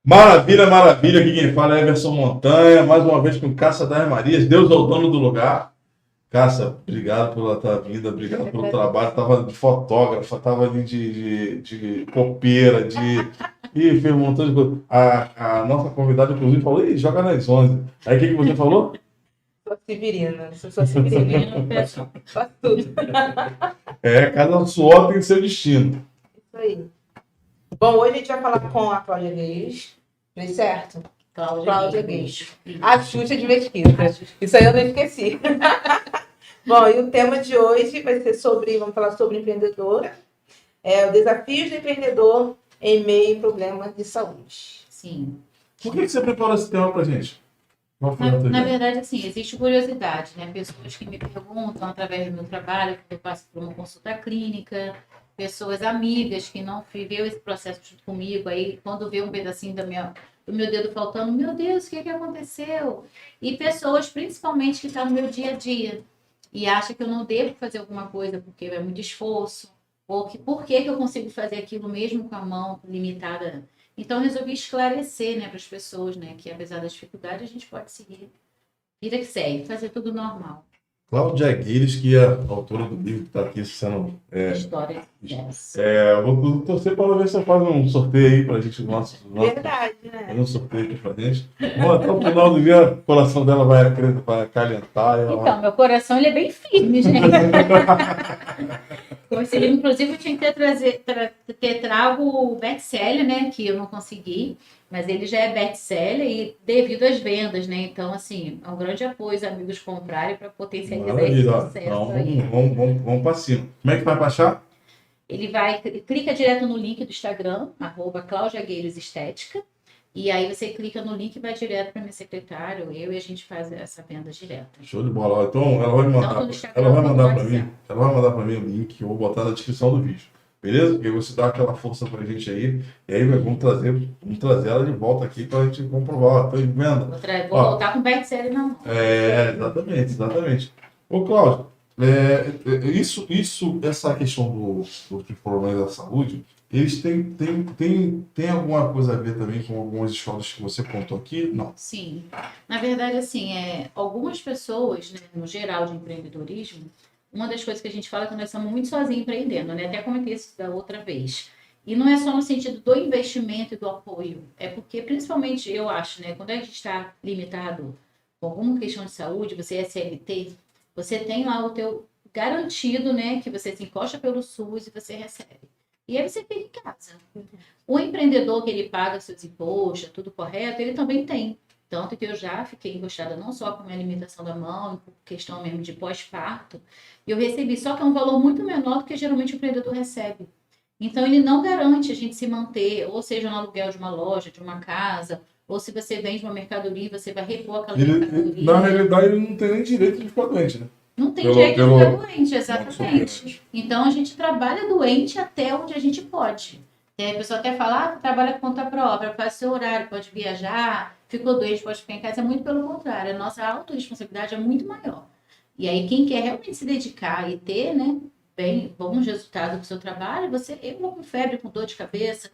Maravilha, maravilha. Aqui quem fala é Everson Montanha, mais uma vez com Cássia das Marias. Deus é o dono do lugar. Cássia, obrigado pela tua vida, obrigado pelo trabalho. Tava de fotógrafa, tava ali de copeira, Ih, fez um montão de coisa. A nossa convidada, inclusive, falou: Ih, joga nas 11. Aí o que você falou? Sou Severina, sou Severina, faço tudo. Cada suor tem seu destino. Isso aí. Bom, hoje a gente vai falar com a Cláudia Reis. Falei certo? Cláudia Reis. A Xuxa de Mesquita. Isso aí eu não esqueci. Bom, e o tema de hoje vai ser vamos falar sobre empreendedor. O desafio do empreendedor em meio a problemas de saúde. Sim. Por que você preparou esse tema pra gente? Qual foi a tua Na ideia? verdade, assim, existe curiosidade, né? Pessoas que me perguntam através do meu trabalho, que eu passo por uma consulta clínica, pessoas amigas que não viveu esse processo junto comigo, aí quando vê um pedacinho do meu dedo faltando, meu Deus, o que aconteceu? E pessoas, principalmente, que estão no meu dia a dia e acham que eu não devo fazer alguma coisa porque é muito esforço, ou que por que eu consigo fazer aquilo mesmo com a mão limitada. Então, eu resolvi esclarecer, né, para as pessoas, né, que apesar da dificuldade, a gente pode seguir. Vida que segue, fazer tudo normal. Cláudia Aguires, que é a autora do livro que está aqui sendo. História dessa. Eu vou torcer para ver se você faz um sorteio aí para a gente. Verdade, né? Fazer um sorteio aqui para a gente. Bom, até o final do dia, o coração dela vai acalentar. Então, meu coração ele é bem firme, gente. Com esse livro, inclusive, eu tinha que ter trago o best-seller, né? Que eu não consegui, mas ele já é best-seller e devido às vendas, né? Então, assim, é um grande apoio os amigos comprarem para potencializar esse Maravilha. sucesso Então, aí. vamos para cima. Como é que vai para achar? Ele clica direto no link do Instagram, @ClaudiaGueiresEstética, e aí você clica no link e vai direto para minha secretária, ou eu, e a gente faz essa venda direta. Show de bola. Então, ela vai mandar para mim o link que eu vou botar na descrição do vídeo. Beleza? Porque você dá aquela força pra gente aí. E aí vamos trazer ela de volta aqui para a gente comprovar. Estou em venda. Vou voltar com o best-seller na mão. Exatamente. Ô, Cláudio, essa questão dos problemas da saúde, eles têm alguma coisa a ver também com algumas histórias que você contou aqui? Não. Sim. Na verdade, assim, algumas pessoas, né, no geral de empreendedorismo, uma das coisas que a gente fala é que nós somos muito sozinhos empreendendo, né? Até comentei isso da outra vez. E não é só no sentido do investimento e do apoio. É porque, principalmente, eu acho, né? Quando a gente está limitado com alguma questão de saúde, você é CLT, você tem lá o teu garantido, né? Que você se encosta pelo SUS e você recebe. E aí você fica em casa. O empreendedor que ele paga seus impostos, tudo correto, ele também tem. Tanto que eu já fiquei encostada não só com a minha limitação da mão, por questão mesmo de pós-parto, eu recebi, só que é um valor muito menor do que geralmente o empreendedor recebe. Então, ele não garante a gente se manter, ou seja, no aluguel de uma loja, de uma casa, ou se você vende uma mercadoria, você vai repor aquela mercadoria. Na realidade, ele não tem nem direito de ficar doente, né? Não tem jeito de ficar doente, exatamente. Então, a gente trabalha doente até onde a gente pode. A pessoa até fala, trabalha com conta própria, faz seu horário, pode viajar, ficou doente, pode ficar em casa. É muito pelo contrário, a nossa autorresponsabilidade é muito maior. E aí, quem quer realmente se dedicar e ter, né, bons resultados do seu trabalho, eu vou com febre, com dor de cabeça.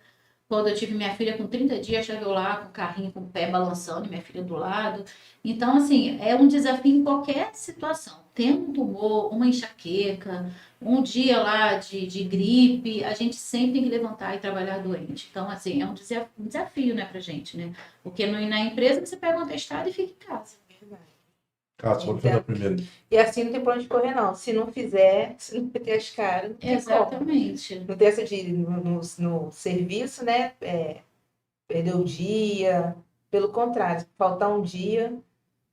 Quando eu tive minha filha com 30 dias, chegou eu lá com o carrinho, com o pé balançando, minha filha do lado. Então, assim, é um desafio em qualquer situação. Tendo um tumor, uma enxaqueca, um dia lá de gripe, a gente sempre tem que levantar e trabalhar doente. Então, assim, é um desafio, né, pra gente, né? Porque na empresa você pega um atestado e fica em casa. Cássio, vou fazer a primeira. E assim não tem pra onde correr, não. Se não fizer, se não meter as caras, não tem Exatamente. como. Não tem essa de no serviço, né? Perder o dia. Pelo contrário, se faltar um dia.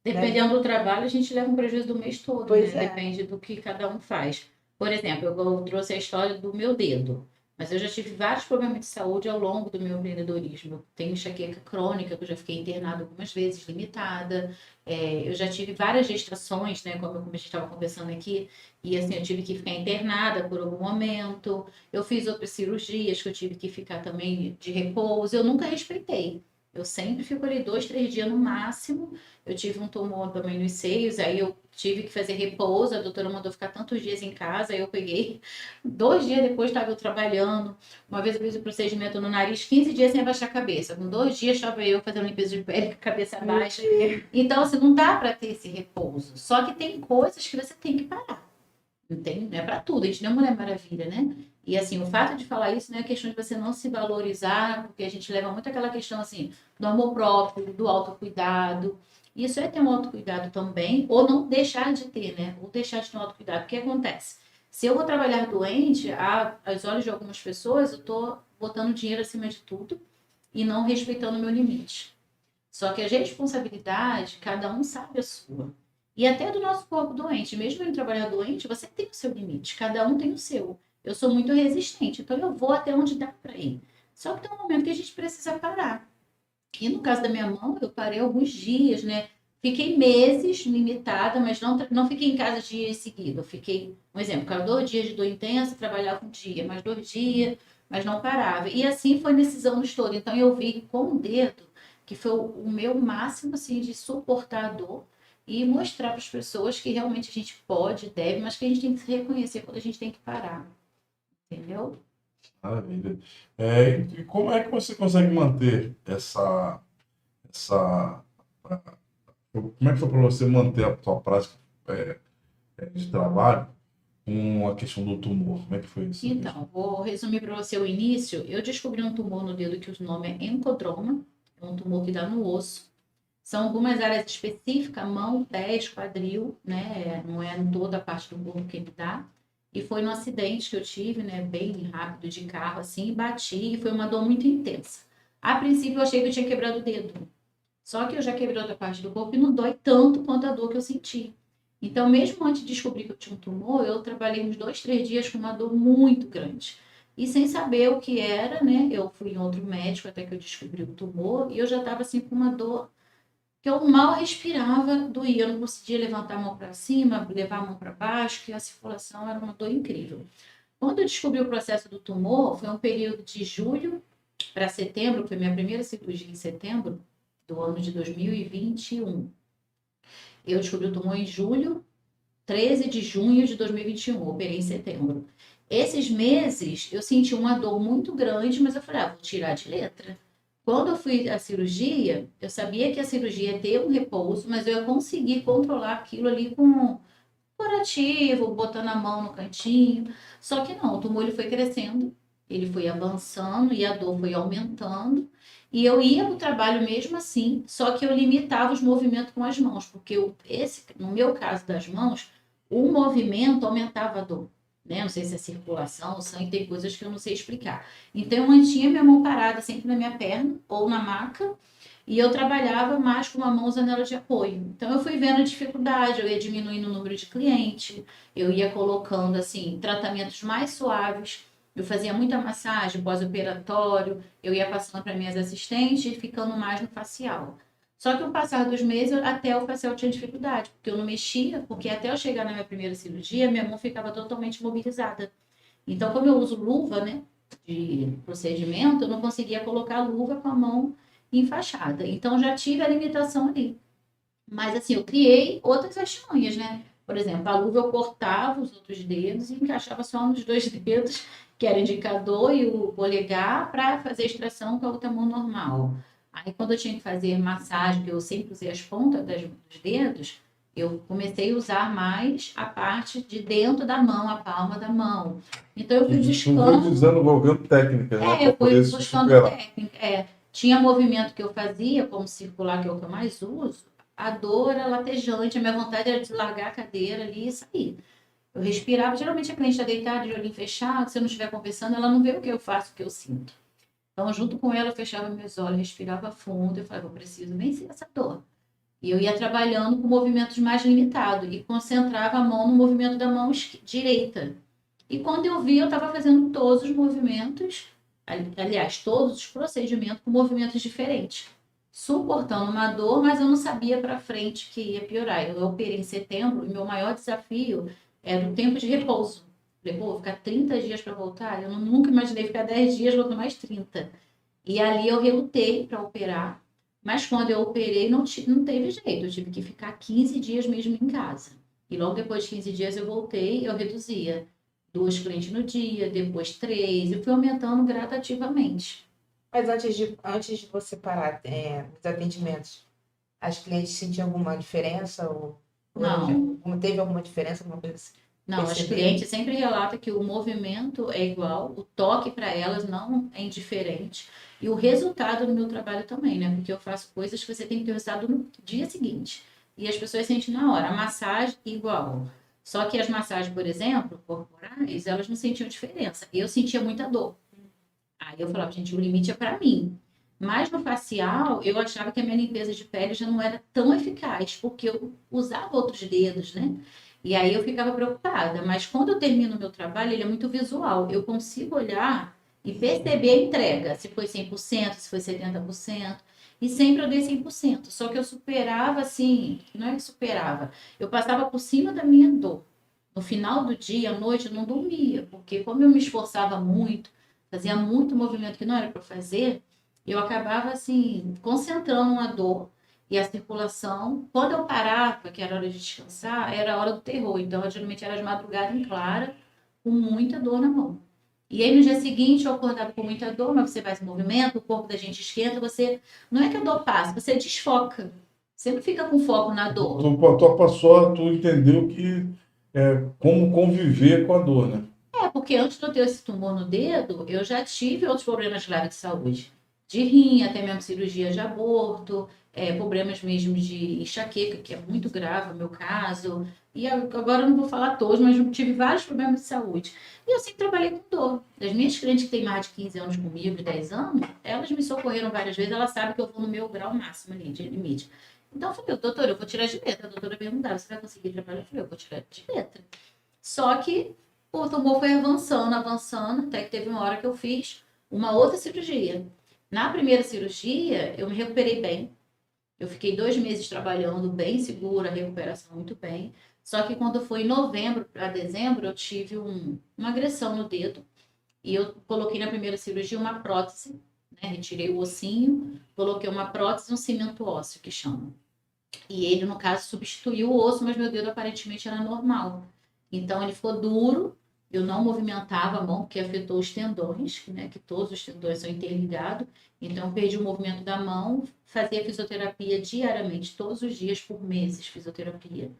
Dependendo do trabalho, a gente leva um prejuízo do mês todo, Pois né? é. Depende do que cada um faz. Por exemplo, eu trouxe a história do meu dedo, mas eu já tive vários problemas de saúde ao longo do meu empreendedorismo. Eu tenho enxaqueca crônica, que eu já fiquei internada algumas vezes, limitada. Eu já tive várias gestações, né? Como a gente estava conversando aqui, e assim, eu tive que ficar internada por algum momento. Eu fiz outras cirurgias que eu tive que ficar também de repouso. Eu nunca respeitei. Eu sempre fico ali 2, 3 dias no máximo. Eu tive um tumor também nos seios, aí eu tive que fazer repouso, a doutora mandou ficar tantos dias em casa, aí eu peguei 2 dias depois, estava eu trabalhando. Uma vez eu fiz o procedimento no nariz, 15 dias sem abaixar a cabeça. Com 2 dias estava eu fazendo limpeza de pele com a cabeça baixa. Então, assim, não dá para ter esse repouso. Só que tem coisas que você tem que parar. Não é para tudo, a gente não é Mulher Maravilha, né? E assim, o fato de falar isso não é questão de você não se valorizar, porque a gente leva muito aquela questão assim, do amor próprio, do autocuidado. Isso é ter um autocuidado também, ou não deixar de ter, né? Ou deixar de ter um autocuidado. O que acontece? Se eu vou trabalhar doente, aos olhos de algumas pessoas, eu tô botando dinheiro acima de tudo e não respeitando o meu limite. Só que a responsabilidade, cada um sabe a sua. E até do nosso corpo doente, mesmo em trabalhar doente, você tem o seu limite, cada um tem o seu. Eu sou muito resistente, então eu vou até onde dá para ir. Só que tem um momento que a gente precisa parar. E no caso da minha mão, eu parei alguns dias, né? Fiquei meses limitada, mas não fiquei em casa dias seguidos. Eu fiquei, um exemplo, cada 2 dias de dor intensa, trabalhava um dia, mais 2 dias, mas não parava. E assim foi nesses anos todos. Então eu vi com o dedo que foi o meu máximo assim, de suportar a dor e mostrar para as pessoas que realmente a gente pode, deve, mas que a gente tem que se reconhecer quando a gente tem que parar. Entendeu? Maravilha. E como é que você consegue manter essa, como é que foi para você manter a sua prática de trabalho com a questão do tumor? Como é que foi isso? Então, vou resumir para você o início. Eu descobri um tumor no dedo que o nome é encodroma, é um tumor que dá no osso. São algumas áreas específicas, mão, pés, quadril, né? Não é em toda a parte do corpo que ele dá. E foi no acidente que eu tive, né? Bem rápido de carro, assim, e bati, e foi uma dor muito intensa. A princípio, eu achei que eu tinha quebrado o dedo. Só que eu já quebrei outra parte do corpo e não dói tanto quanto a dor que eu senti. Então, mesmo antes de descobrir que eu tinha um tumor, eu trabalhei uns 2, 3 dias com uma dor muito grande. E sem saber o que era, né? Eu fui em outro médico até que eu descobri o tumor e eu já estava assim com uma dor que eu mal respirava, doía, eu não conseguia levantar a mão para cima, levar a mão para baixo, que a circulação era uma dor incrível. Quando eu descobri o processo do tumor, foi um período de julho para setembro, foi minha primeira cirurgia em setembro do ano de 2021. Eu descobri o tumor em julho, 13 de junho de 2021, operei em setembro. Esses meses eu senti uma dor muito grande, mas eu falei, vou tirar de letra. Quando eu fui à cirurgia, eu sabia que a cirurgia ia ter um repouso, mas eu ia conseguir controlar aquilo ali com curativo, botando a mão no cantinho. Só que não, o tumor ele foi crescendo, ele foi avançando e a dor foi aumentando. E eu ia para o trabalho mesmo assim, só que eu limitava os movimentos com as mãos, porque no meu caso das mãos, o movimento aumentava a dor. Né? Não sei se é circulação, o sangue, tem coisas que eu não sei explicar. Então eu mantinha minha mão parada sempre na minha perna ou na maca, e eu trabalhava mais com uma mão usando ela de apoio. Então eu fui vendo a dificuldade, eu ia diminuindo o número de cliente, eu ia colocando assim tratamentos mais suaves. Eu fazia muita massagem pós-operatório, eu ia passando para minhas assistentes e ficando mais no facial. Só que com o passar dos meses, até o facial tinha dificuldade, porque eu não mexia, porque até eu chegar na minha primeira cirurgia, minha mão ficava totalmente imobilizada. Então, como eu uso luva, né, de procedimento, eu não conseguia colocar a luva com a mão enfaixada. Então, já tive a limitação ali. Mas, assim, eu criei outras artimanhas, né? Por exemplo, a luva eu cortava os outros dedos e encaixava só nos 2 dedos, que era o indicador e o polegar, para fazer extração com a outra mão normal. Aí, quando eu tinha que fazer massagem, que eu sempre usei as pontas dos dedos, eu comecei a usar mais a parte de dentro da mão, a palma da mão. Então, eu fui buscando... Desenvolvendo técnica, né? Eu fui buscando técnica. Tinha movimento que eu fazia, como circular, que é o que eu mais uso, a dor era latejante, a minha vontade era de largar a cadeira ali e sair. Eu respirava, geralmente a cliente está deitada, de olho fechado, se eu não estiver conversando, ela não vê o que eu faço, o que eu sinto. Então, junto com ela, eu fechava meus olhos, respirava fundo, eu falava, eu preciso vencer essa dor. E eu ia trabalhando com movimentos mais limitados e concentrava a mão no movimento da mão direita. E quando eu vi, eu estava fazendo todos os movimentos, aliás, todos os procedimentos com movimentos diferentes. Suportando uma dor, mas eu não sabia para frente que ia piorar. Eu operei em setembro e meu maior desafio era o tempo de repouso. Falei, vou ficar 30 dias para voltar? Eu nunca imaginei ficar 10 dias, voltar mais 30. E ali eu relutei para operar. Mas quando eu operei, não teve jeito. Eu tive que ficar 15 dias mesmo em casa. E logo depois de 15 dias eu voltei, eu reduzia 2 clientes no dia, depois 3, e fui aumentando gradativamente. Mas antes de você parar os atendimentos, as clientes sentiam alguma diferença? Não. Teve alguma diferença, alguma coisa assim? Não, as clientes sempre relatam que o movimento é igual, o toque para elas não é indiferente. E o resultado do meu trabalho também, né? Porque eu faço coisas que você tem que ter o resultado no dia seguinte. E as pessoas sentem na hora. A massagem, igual. Só que as massagens, por exemplo, corporais, elas não sentiam diferença. Eu sentia muita dor. Aí eu falava, gente, o limite é para mim. Mas no facial, eu achava que a minha limpeza de pele já não era tão eficaz, porque eu usava outros dedos, né? E aí eu ficava preocupada. Mas quando eu termino o meu trabalho, ele é muito visual. Eu consigo olhar e perceber a entrega, se foi 100%, se foi 70%. E sempre eu dei 100%. Só que eu superava assim, não é que superava, eu passava por cima da minha dor. No final do dia, à noite, eu não dormia, porque como eu me esforçava muito, fazia muito movimento que não era para fazer, eu acabava assim, concentrando na dor e a circulação. Quando eu parava, que era hora de descansar, era a hora do terror. Então, eu, geralmente era de madrugada em clara, com muita dor na mão. E aí, no dia seguinte, eu acordava com muita dor, mas você faz movimento, o corpo da gente esquenta, você... Não é que a dor passa, você desfoca. Você não fica com foco na dor. Tu passou, tu entendeu que como conviver com a dor, né? Porque antes de eu ter esse tumor no dedo, eu já tive outros problemas graves de saúde. De rim, até mesmo cirurgia de aborto, problemas mesmo de enxaqueca, que é muito grave o meu caso. E agora eu não vou falar todos, mas eu tive vários problemas de saúde. E eu sempre trabalhei com dor. Das minhas clientes que têm mais de 15 anos comigo, 10 anos, elas me socorreram várias vezes, elas sabem que eu vou no meu grau máximo ali, de limite. Então eu falei, doutora, eu vou tirar de letra. A doutora perguntava, você vai conseguir trabalhar? Eu falei, eu vou tirar de letra. Só que o tumor foi avançando, avançando, até que teve uma hora que eu fiz uma outra cirurgia. Na primeira cirurgia, eu me recuperei bem. Eu fiquei 2 meses trabalhando bem segura, a recuperação muito bem. Só que quando foi em novembro para dezembro, eu tive uma agressão no dedo. E eu coloquei na primeira cirurgia uma prótese, né? Retirei o ossinho, coloquei uma prótese, um cimento ósseo, que chama. E ele, no caso, substituiu o osso, mas meu dedo aparentemente era normal. Então, ele ficou duro, eu não movimentava a mão, porque afetou os tendões, né? Que todos os tendões são interligados. Então, eu perdi o movimento da mão, fazia fisioterapia diariamente, todos os dias, por meses, fisioterapia.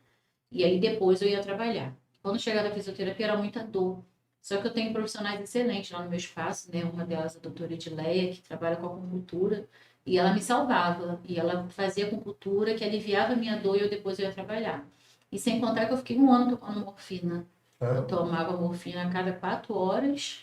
E aí, depois eu ia trabalhar. Quando chegava a fisioterapia, era muita dor. Só que eu tenho profissionais excelentes lá no meu espaço, né? Uma delas, a doutora Edileia, que trabalha com acupuntura, e ela me salvava. E ela fazia acupuntura que aliviava a minha dor e depois eu ia trabalhar. E sem contar que eu fiquei 1 ano tomando morfina. Eu tomava morfina a cada 4 horas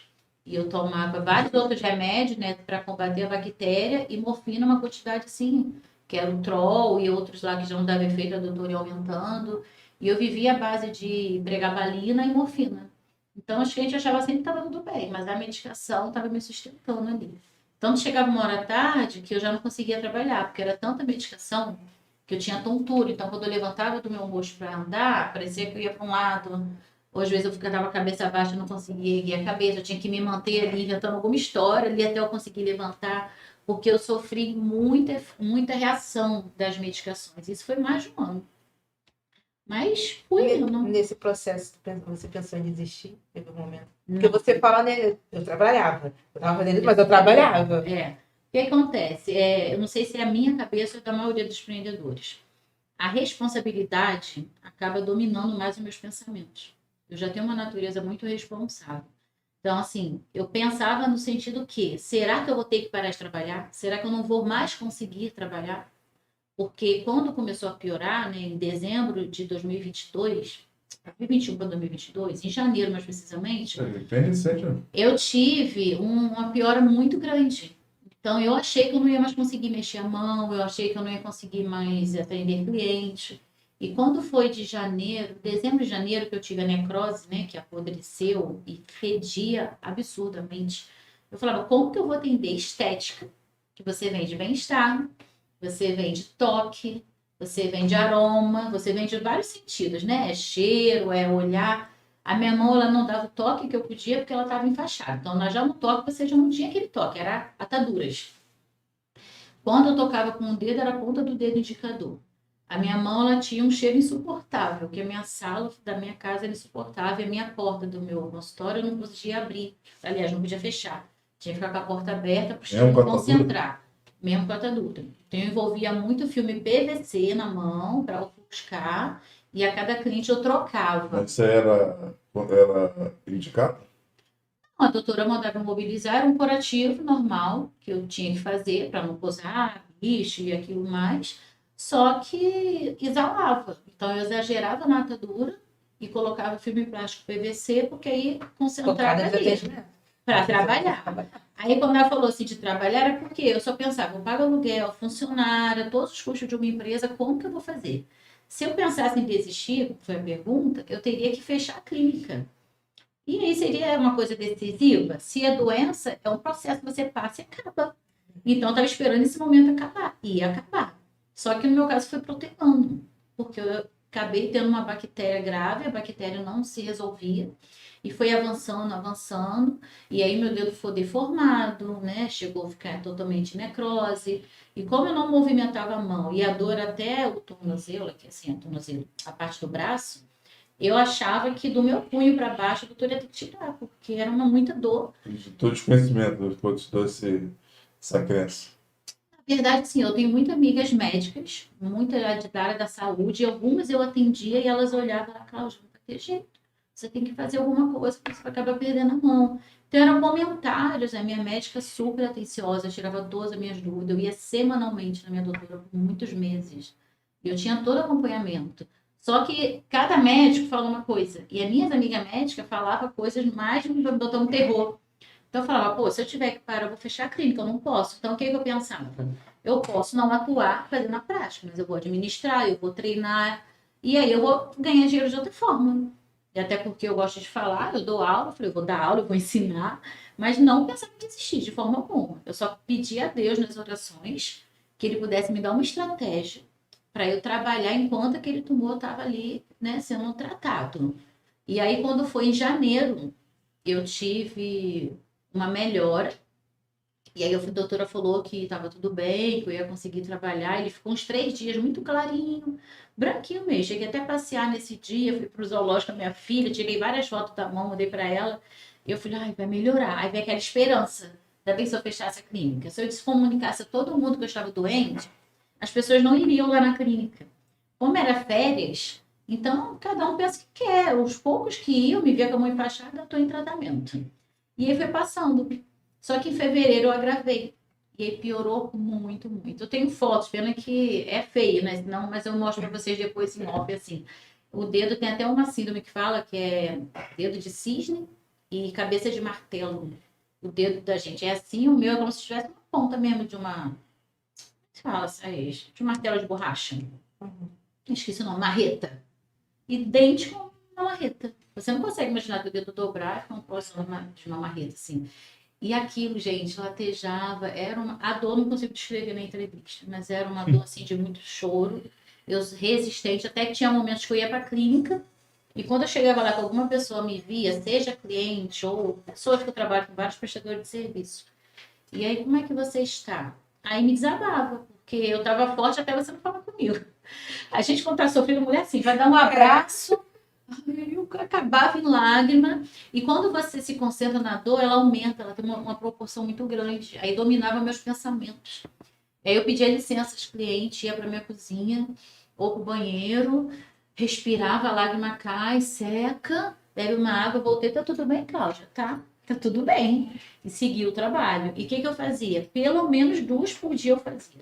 e eu tomava vários outros remédios, né, para combater a bactéria e morfina uma quantidade assim, que era o Trol e outros lá que já não dava efeito, a doutora ia aumentando. E eu vivia à base de pregabalina e morfina. Então, acho que a gente achava sempre que estava tudo bem, mas a medicação estava me sustentando ali. Tanto chegava uma hora à tarde que eu já não conseguia trabalhar, porque era tanta medicação que eu tinha tontura. Então, quando eu levantava do meu rosto para andar, parecia que eu ia para um lado. Ou às vezes eu ficava com a cabeça baixa e não conseguia erguer a cabeça. Eu tinha que me manter ali inventando alguma história ali até eu conseguir levantar, porque eu sofri muita reação das medicações. Isso foi mais de 1 ano. Mas fui indo. Nesse processo, você pensou em desistir? Teve um momento? Porque você fala, né? Eu trabalhava. Eu estava fazendo isso, mas eu trabalhava. O que acontece? Eu não sei se é a minha cabeça ou da maioria dos empreendedores. A responsabilidade acaba dominando mais os meus pensamentos. Eu já tenho uma natureza muito responsável. Então, assim, eu pensava no sentido que, será que eu vou ter que parar de trabalhar? Será que eu não vou mais conseguir trabalhar? Porque quando começou a piorar, né, em dezembro de 2022, 2021 para 2022, em janeiro mais precisamente, Bem recente, né? eu tive uma piora muito grande. Então, eu achei que eu não ia mais conseguir mexer a mão, eu achei que eu não ia conseguir mais atender cliente. E quando foi de janeiro, dezembro e janeiro, que eu tive a necrose, né, que apodreceu e fedia absurdamente, eu falava, como que eu vou atender estética? Que você vende bem-estar, você vende toque, você vende aroma, você vende vários sentidos, né? É cheiro, é olhar. A minha mão, ela não dava o toque que eu podia porque ela estava enfaixada. Então, já no toque, você já não tinha aquele toque, era ataduras. Quando eu tocava com o dedo, era a ponta do dedo indicador. A minha mão, ela tinha um cheiro insuportável, que a minha sala da minha casa era insuportável, a minha porta do meu consultório eu não podia abrir, aliás, não podia fechar. Tinha que ficar com a porta aberta para o cheiro não concentrar, mesmo com a atadura. Então, eu envolvia muito filme PVC na mão para ofuscar, e a cada cliente eu trocava. Mas você era indicado? A doutora mandava mobilizar, era um curativo normal que eu tinha que fazer para não posar bicho e aquilo mais, só que exalava. Então eu exagerava na atadura e colocava filme plástico PVC, porque aí concentrava ali para trabalhar. Aí quando ela falou assim de trabalhar, era porque eu só pensava, eu pago aluguel, funcionária, todos os custos de uma empresa, como que eu vou fazer? Se eu pensasse em desistir, foi a pergunta, eu teria que fechar a clínica. E aí seria uma coisa decisiva? Se a doença é um processo que você passa e acaba. Então, eu estava esperando esse momento acabar. Ia acabar. Só que no meu caso foi protelando. Porque eu acabei tendo uma bactéria grave, a bactéria não se resolvia. E foi avançando, avançando. E aí meu dedo foi deformado, né? Chegou a ficar totalmente necrose. E como eu não movimentava a mão e a dor até o tornozelo, que assim, a parte do braço, eu achava que do meu punho para baixo a doutora ia ter que tirar, porque era muita dor. Todo desconhecimento do te deu essa crença. Na verdade, sim, eu tenho muitas amigas médicas, muita da área da saúde, e algumas eu atendia e elas olhavam e falavam, Cláudia, não vai ter jeito. Você tem que fazer alguma coisa, porque você vai acabar perdendo a mão. Então, eram comentários, a minha médica super atenciosa, tirava todas as minhas dúvidas, eu ia semanalmente na minha doutora por muitos meses. E eu tinha todo acompanhamento. Só que cada médico fala uma coisa. E as minhas amigas médicas falavam coisas mais me botando terror. Então eu falava, pô, se eu tiver que parar, eu vou fechar a clínica, eu não posso. Então o que eu pensava? Eu posso não atuar fazendo a prática, mas eu vou administrar, eu vou treinar. E aí eu vou ganhar dinheiro de outra forma. E até porque eu gosto de falar, eu dou aula, eu falei, eu vou dar aula, eu vou ensinar. Mas não pensava em desistir de forma alguma. Eu só pedi a Deus nas orações que ele pudesse me dar uma estratégia para eu trabalhar enquanto aquele tumor estava ali, né, sendo tratado. E aí, quando foi em janeiro, eu tive uma melhora. E aí, a doutora falou que estava tudo bem, que eu ia conseguir trabalhar. Ele ficou uns 3 dias muito clarinho, branquinho mesmo. Cheguei até a passear nesse dia, fui para o zoológico com a minha filha, tirei várias fotos da mão, mandei para ela. E eu falei, ai, vai melhorar. Aí veio aquela esperança. Ainda bem se eu fechasse a clínica. Se eu comunicasse a todo mundo que eu estava doente, as pessoas não iriam lá na clínica. Como era férias, então cada um pensa que quer. Os poucos que iam me via com a mão enfaixada, estou em tratamento. E aí foi passando. Só que em fevereiro eu agravei. E aí piorou muito, muito. Eu tenho fotos, pena que é feio, né? Não, mas eu mostro para vocês depois em off, assim. O dedo tem até uma síndrome que fala que é dedo de cisne e cabeça de martelo. O dedo da gente é assim, o meu é como se tivesse uma ponta mesmo de uma... Fala, de um martelo de borracha. Esqueci o nome, marreta. Idêntico a uma marreta. Você não consegue imaginar que o dedo dobrar e ficar um próximo de uma marreta, assim. E aquilo, gente, latejava, a dor não consigo descrever na entrevista, mas era uma dor, assim, de muito choro. Eu resistente, até que tinha momentos que eu ia para a clínica, e quando eu chegava lá que alguma pessoa me via, seja cliente ou pessoas que eu trabalho com vários prestadores de serviço. E aí, como é que você está? Aí me desabava, porque eu estava forte até você não falar comigo. A gente, quando está sofrendo, mulher assim, vai dar um abraço, eu acabava em lágrima. E quando você se concentra na dor, ela aumenta, ela tem uma proporção muito grande. Aí dominava meus pensamentos. Aí eu pedia licença aos clientes, ia para minha cozinha ou para o banheiro, respirava, a lágrima cai, seca, bebe uma água, voltei, tá tudo bem, Cláudia? Tá tudo bem. E segui o trabalho. E o que eu fazia? Pelo menos 2 por dia eu fazia.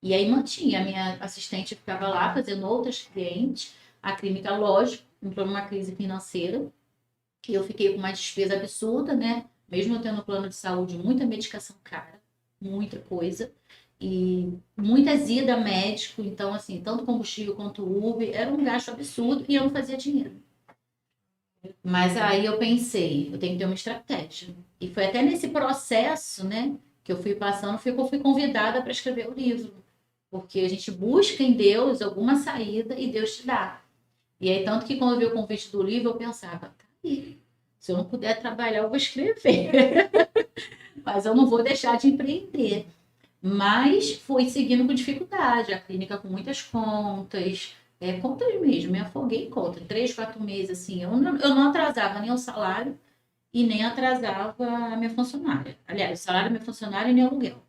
E aí mantinha, a minha assistente ficava lá fazendo outras clientes, a clínica, lógico, entrou numa crise financeira, e eu fiquei com uma despesa absurda, né? Mesmo eu tendo plano de saúde, muita medicação cara, muita coisa, e muitas idas a médico, então assim, tanto combustível quanto Uber, era um gasto absurdo e eu não fazia dinheiro. Mas aí eu pensei, eu tenho que ter uma estratégia. E foi até nesse processo, né, que eu fui passando, eu fui convidada para escrever o livro. Porque a gente busca em Deus alguma saída e Deus te dá. E aí, tanto que quando eu vi o convite do livro, eu pensava, tá aí, se eu não puder trabalhar, eu vou escrever. Mas eu não vou deixar de empreender. Mas fui seguindo com dificuldade, a clínica com muitas contas, contas mesmo, me afoguei em conta, 3, 4 meses, assim, eu não atrasava nem o salário e nem atrasava a minha funcionária. Aliás, o salário da minha funcionária e nem o aluguel.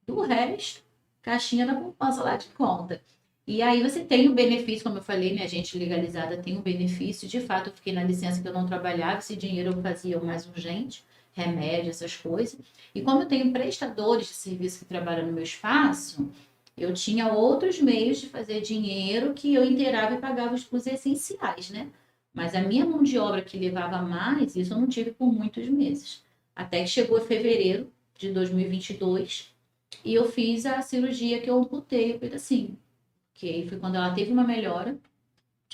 Do resto, caixinha da poupança lá de conta. E aí você tem o benefício, como eu falei, minha gente legalizada tem o benefício. De fato, eu fiquei na licença que eu não trabalhava, esse dinheiro eu fazia o mais urgente, remédio, essas coisas. E como eu tenho prestadores de serviço que trabalham no meu espaço, eu tinha outros meios de fazer dinheiro que eu inteirava e pagava os essenciais, né? Mas a minha mão de obra que levava mais, isso eu não tive por muitos meses. Até que chegou fevereiro de 2022 e eu fiz a cirurgia que eu amputei o pedacinho. Que aí foi quando ela teve uma melhora,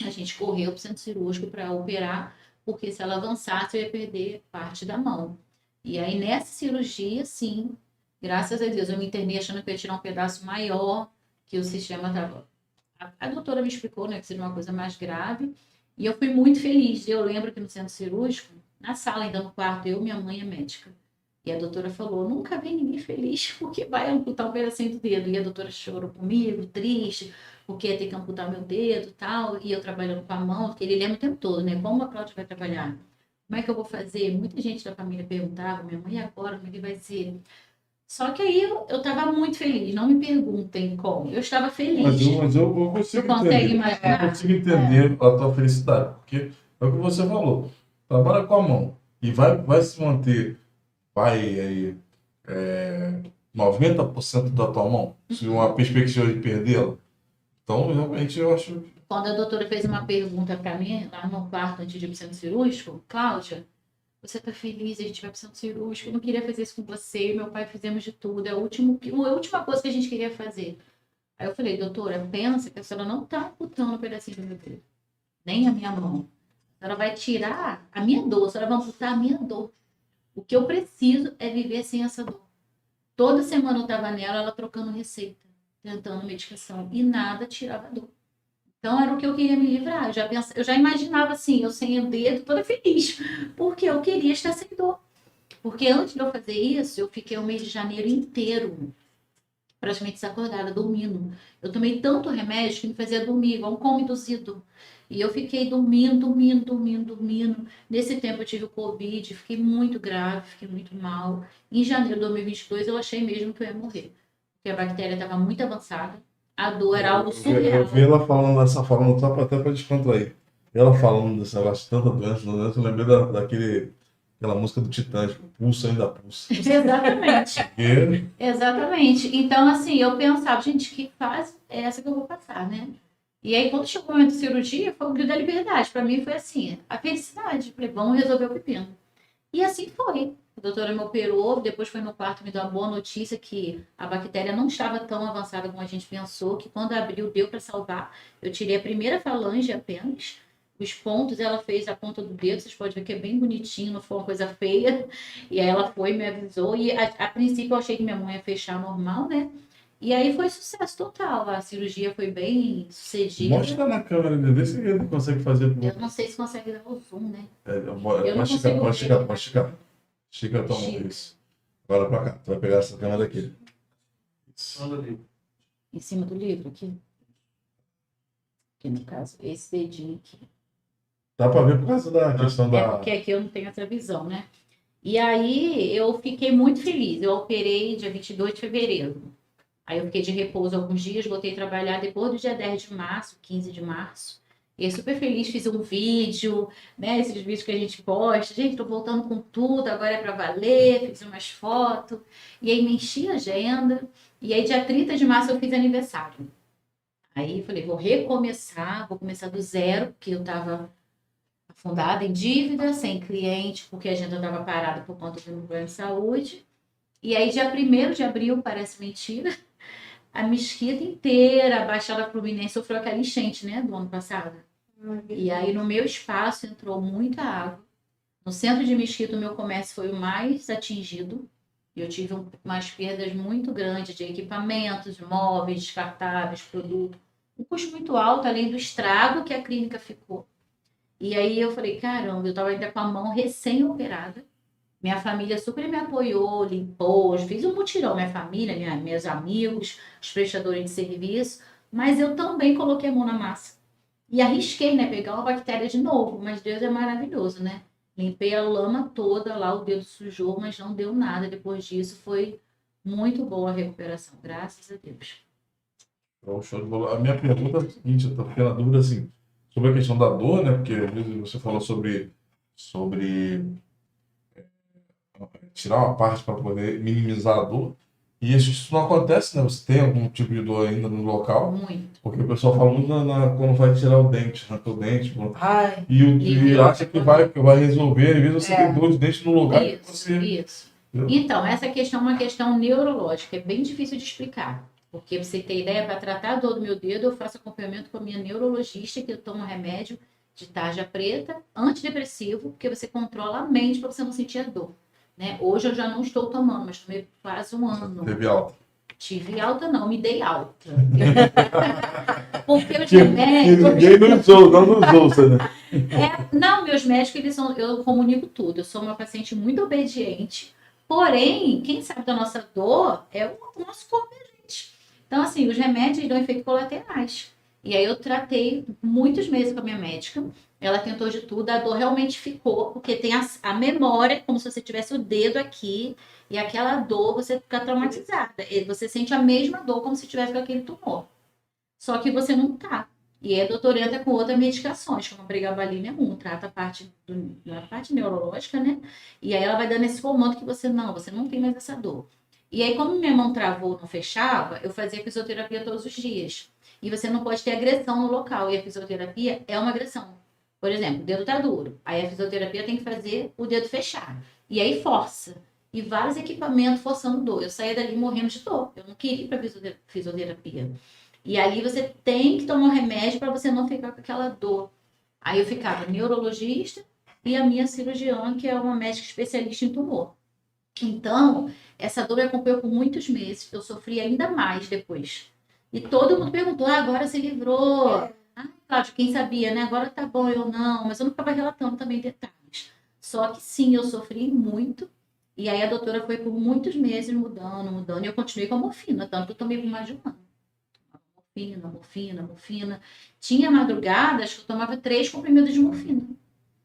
a gente correu para o centro cirúrgico para operar, porque se ela avançasse eu ia perder parte da mão. E aí nessa cirurgia, sim, graças a Deus, eu me internei achando que eu ia tirar um pedaço maior, que o sistema estava... A doutora me explicou, né, que seria uma coisa mais grave, e eu fui muito feliz. Eu lembro que no centro cirúrgico, na sala, ainda no quarto, eu, minha mãe e a médica. E a doutora falou, nunca vi ninguém feliz porque vai amputar um pedacinho do dedo. E a doutora chorou comigo, triste, porque ia ter que amputar meu dedo e tal. E eu trabalhando com a mão, porque ele lembra o tempo todo, né? Como a Cláudia vai trabalhar? Como é que eu vou fazer? Muita gente da família perguntava, minha mãe, e agora? Como é que vai ser? Só que aí eu estava muito feliz. Não me perguntem como. Eu estava feliz. Mas eu Você consigo consegue entender. imaginar? Eu consigo entender a tua felicidade, porque é o que você falou. Trabalha com a mão e vai se manter, vai aí, 90% da tua mão, se uma perspectiva de perdê-la. Então, realmente, eu acho. Quando a doutora fez uma pergunta para mim, lá no quarto antes de ir pro centro cirúrgico, Cláudia, você tá feliz? A gente vai pro centro cirúrgico. Eu não queria fazer isso com você. Meu pai fizemos de tudo. É a última coisa que a gente queria fazer. Aí eu falei, doutora, pensa que a senhora não tá amputando um pedacinho do meu dedo, nem a minha mão. A senhora vai tirar a minha dor, a senhora vai amputar a minha dor. O que eu preciso é viver sem essa dor. Toda semana eu tava nela, ela trocando receita, tentando medicação, e nada tirava a dor. Então era o que eu queria me livrar. Eu já imaginava assim, eu sem o dedo, toda feliz, porque eu queria estar sem dor. Porque antes de eu fazer isso, eu fiquei o mês de janeiro inteiro praticamente desacordada, dormindo. Eu tomei tanto remédio que me fazia dormir, igual um coma induzido. E eu fiquei dormindo. Nesse tempo eu tive o Covid, fiquei muito grave, fiquei muito mal. Em janeiro de 2022 eu achei mesmo que eu ia morrer. Porque a bactéria estava muito avançada, a dor era algo surreal. Eu vi ela falando dessa forma, só até para descontrair. Ela falando desse negócio de tanta doença, eu lembrei daquela música do Titãs, Pulsa ainda pulsa. Exatamente. E Exatamente. Então, assim, eu pensava, gente, que fase é essa que eu vou passar, né? E aí, quando chegou o momento de cirurgia, foi o grito da liberdade. Para mim, foi assim, a felicidade. Falei, vamos resolver o pepino. E assim foi. A doutora me operou, depois foi no quarto, me deu a boa notícia que a bactéria não estava tão avançada como a gente pensou, que quando abriu, deu para salvar. Eu tirei a primeira falange apenas. Os pontos, ela fez a ponta do dedo, vocês podem ver que é bem bonitinho, não foi uma coisa feia. E aí ela foi, me avisou. E a princípio eu achei que minha mão ia fechar normal, né? E aí foi sucesso total. A cirurgia foi bem sucedida. mostra na câmera, vê se ele consegue fazer. Eu não sei se consegue dar o zoom, né? Pode não esticar, consigo pode ver. esticar, pode esticar. Estica a tua mão, Estica. isso. Agora pra cá, tu vai pegar essa câmera aqui. Isso. Em cima do livro aqui. Aqui no caso, esse dedinho aqui. Dá pra ver por causa da questão É da. porque aqui eu não tenho essa visão, né? E aí eu fiquei muito feliz. Eu operei dia 22 de fevereiro. Aí eu fiquei de repouso alguns dias, voltei a trabalhar depois do dia 10 de março, 15 de março. E super feliz, fiz um vídeo, né? Esses vídeos que a gente posta. Gente, tô voltando com tudo, agora é pra valer, fiz umas fotos. E aí me enchi a agenda. E aí dia 30 de março eu fiz aniversário. Aí eu falei, vou recomeçar, vou começar do zero, porque eu tava afundada em dívida, sem cliente, porque a agenda estava parada por conta do meu plano de saúde. E aí, dia 1º de abril, parece mentira, a Mesquita inteira, a Baixada Fluminense, sofreu aquela enchente, né, do ano passado. E aí, no meu espaço, entrou muita água. No centro de Mesquita, o meu comércio foi o mais atingido. Eu tive umas perdas muito grandes de equipamentos, móveis, descartáveis, produtos. Um custo muito alto, além do estrago que a clínica ficou. E aí eu falei, caramba, eu estava ainda com a mão recém-operada, Minha família super me apoiou, limpou, fiz um mutirão, minha família, meus amigos, os prestadores de serviço, mas eu também coloquei a mão na massa. E arrisquei, né, pegar uma bactéria de novo, mas Deus é maravilhoso, né? Limpei a lama toda lá, o dedo sujou, mas não deu nada. Depois disso, foi muito boa a recuperação, graças a Deus. Show de bola. A minha pergunta é a seguinte, eu tô ficando na dúvida, assim, sobre a questão da dor, né? Porque às vezes você falou sobre tirar uma parte para poder minimizar a dor. E isso não acontece, né? Você tem algum tipo de dor ainda no local? Muito. Porque o pessoal fala muito quando vai tirar o dente, arranca o dente. Ai, E acha que vai resolver. Às vezes você tem dor de dente no lugar que você... Isso. Então, essa questão é uma questão neurológica. É bem difícil de explicar. Porque, pra você ter ideia, para tratar a dor do meu dedo, eu faço acompanhamento com a minha neurologista, que eu tomo remédio de tarja preta, antidepressivo, porque você controla a mente para você não sentir a dor. Né? Hoje eu já não estou tomando, mas tomei quase um ano. Teve alta? Tive alta, não, me dei alta. Porque os remédios... Ninguém não usou, você, né? Não, meus médicos, eu comunico tudo. Eu sou uma paciente muito obediente, porém, quem sabe da nossa dor é o nosso corpo, gente. Então, assim, os remédios dão efeitos colaterais. E aí eu tratei muitos meses com a minha médica. Ela tentou de tudo, a dor realmente ficou, porque tem a memória, como se você tivesse o dedo aqui, e aquela dor, você fica traumatizada. E você sente a mesma dor como se tivesse com aquele tumor. Só que você não tá. E aí a doutora entra com outras medicações, como a pregabalina 1, trata a parte neurológica, né? E aí ela vai dando esse comando que você não tem mais essa dor. E aí, como minha mão travou, não fechava, eu fazia fisioterapia todos os dias. E você não pode ter agressão no local, e a fisioterapia é uma agressão. Por exemplo, o dedo tá duro, aí a fisioterapia tem que fazer o dedo fechar. E aí força. E vários equipamentos forçando dor. Eu saía dali morrendo de dor. Eu não queria ir para fisioterapia. E ali você tem que tomar um remédio para você não ficar com aquela dor. Aí eu ficava neurologista e a minha cirurgiã, que é uma médica especialista em tumor. Então, essa dor me acompanhou por muitos meses. Eu sofri ainda mais depois. E todo mundo perguntou, agora se livrou. Cláudio, quem sabia, né? Agora tá bom, eu não. Mas eu não ficava relatando também detalhes. Só que sim, eu sofri muito. E aí a doutora foi por muitos meses mudando. E eu continuei com a morfina, tanto que eu tomei por mais de um ano. Morfina. Tinha madrugadas que eu tomava 3 comprimidos de morfina.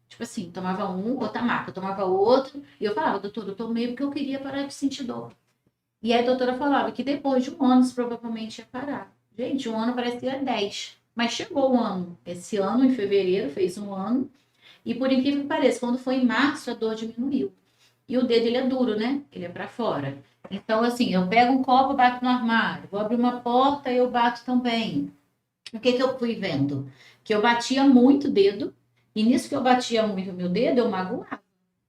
Tipo assim, tomava um, outra marca, tomava outro. E eu falava, doutora, eu tomei porque eu queria parar de sentir dor. E aí a doutora falava que depois de um ano isso provavelmente ia parar. Gente, um ano parecia 10. Mas chegou o ano. Esse ano, em fevereiro, fez um ano. E por incrível que pareça, quando foi em março, a dor diminuiu. E o dedo, ele é duro, né? Ele é para fora. Então, assim, eu pego um copo, bato no armário. Vou abrir uma porta, eu bato também. O que eu fui vendo? Que eu batia muito o dedo. E nisso que eu batia muito o meu dedo, eu magoava.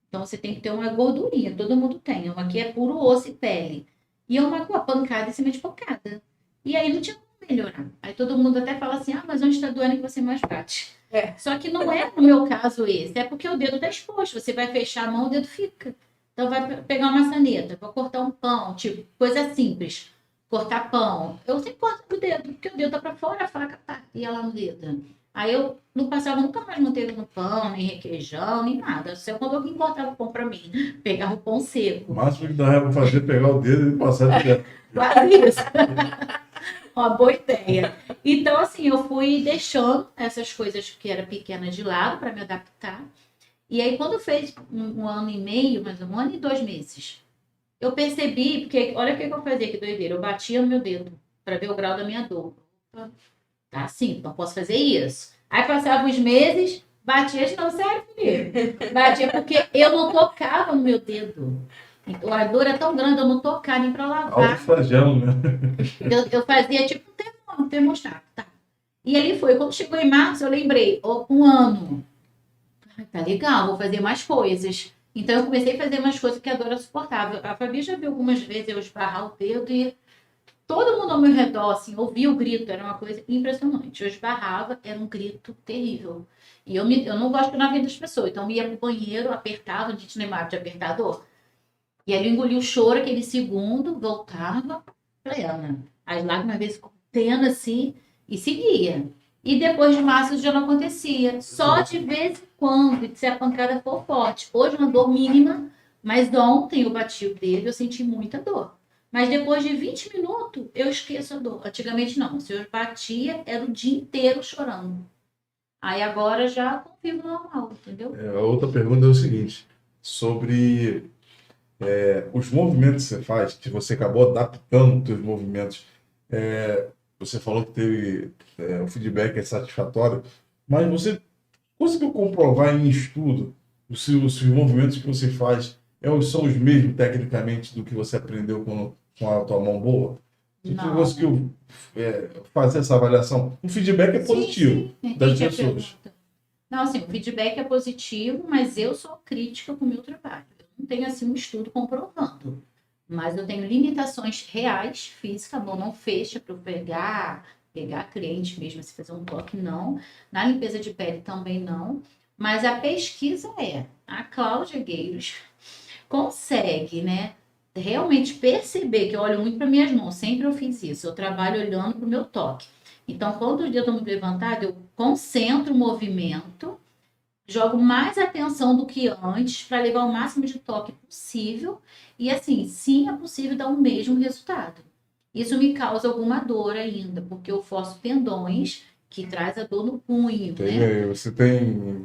Então, você tem que ter uma gordurinha. Todo mundo tem. Uma aqui é puro osso e pele. E eu magoava pancada em cima de pancada. E aí não tinha como melhorar. Aí todo mundo até fala assim, mas onde está doendo que você mais bate? Só que não é no meu caso esse. É porque o dedo está exposto. Você vai fechar a mão, o dedo fica. Então, vai pegar uma maçaneta, vou cortar um pão, tipo, coisa simples. Cortar pão. Eu sempre corto o dedo, porque o dedo tá pra fora, a faca ia lá no dedo. Aí eu não passava nunca mais manteiga no pão, nem requeijão, nem nada. Só quando alguém cortava o pão pra mim, pegava o pão seco. O máximo que dava pra fazer é pegar o dedo e passar de perto. Quase isso. Uma boa ideia. Então, assim, eu fui deixando essas coisas que eram pequenas de lado para me adaptar. E aí, quando fez um ano e meio, mais um ano e 2 meses, eu percebi, porque olha o que eu fazia, que doideira. Eu batia no meu dedo para ver o grau da minha dor. Tá assim, então posso fazer isso. Aí passava os meses, batia de novo, sério, filho. Batia porque eu não tocava no meu dedo. Então, a dor é tão grande, eu não tocava nem para lavar. Autoflagelo, né? Eu fazia tipo um termostato, tá? E ali foi, quando chegou em março, eu lembrei, um ano. Tá legal, vou fazer mais coisas. Então eu comecei a fazer mais coisas que a dor é suportável. A Fabi já viu algumas vezes eu esbarrar o dedo e todo mundo ao meu redor, assim, ouvia o grito, era uma coisa impressionante. Eu esbarrava, era um grito terrível. E eu não gosto na vida das pessoas, então eu ia pro banheiro, apertava, a gente lembrava de apertador. E aí eu engoli o choro, aquele segundo, voltava, plena. As lágrimas às vezes contendo assim, e seguia. E depois de março já não acontecia. Só de vez em quando, se a pancada for forte. Hoje uma dor mínima, Mas ontem eu bati o dedo, eu senti muita dor. Mas depois de 20 minutos, eu esqueço a dor. Antigamente não, se eu batia, era o dia inteiro chorando. Aí agora já convivo normal, entendeu? A outra pergunta é o seguinte, sobre os movimentos que você faz, que você acabou adaptando os seus movimentos. Você falou que teve o feedback é satisfatório, mas você conseguiu comprovar em estudo os movimentos que você faz são os mesmos tecnicamente do que você aprendeu com a tua mão boa? Você Não. conseguiu fazer essa avaliação? O feedback é positivo das Entendi a pessoas. pergunta. Não, assim, o feedback é positivo, mas eu sou crítica com o meu trabalho. Eu não tenho, assim, um estudo comprovando. Mas eu tenho limitações reais, físicas, a mão não fecha para eu pegar cliente mesmo, se fazer um toque, não. Na limpeza de pele também não. Mas a pesquisa a Cláudia Gueiros consegue, né, realmente perceber que eu olho muito para minhas mãos, sempre eu fiz isso, eu trabalho olhando para o meu toque. Então, quando o dedo está muito levantado, eu concentro o movimento, jogo mais atenção do que antes para levar o máximo de toque possível. E assim, sim, é possível dar o mesmo resultado. Isso me causa alguma dor ainda, porque eu forço tendões que traz a dor no punho, né?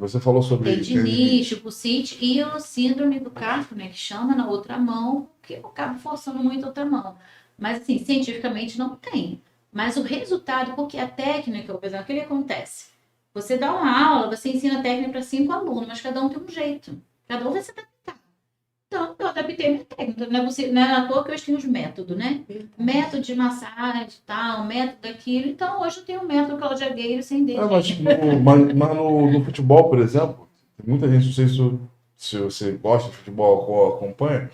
Você falou sobre Tendinite, bursite e a síndrome do carpo, né, que chama na outra mão, que eu acabo forçando muito a outra mão. Mas assim, cientificamente não tem. Mas o resultado, porque a técnica, por exemplo, o que acontece? Você dá uma aula, você ensina a técnica para 5 alunos, mas cada um tem um jeito. Cada um vai se adaptar. Então, eu adaptei minha técnica. Não é à toa que hoje tem os métodos, né? Método de massagem, tal, método daquilo. Então, hoje eu tenho o método Cláudia Gueiro sem dedo. mas no futebol, por exemplo, tem muita gente, não sei se você gosta de futebol ou acompanha,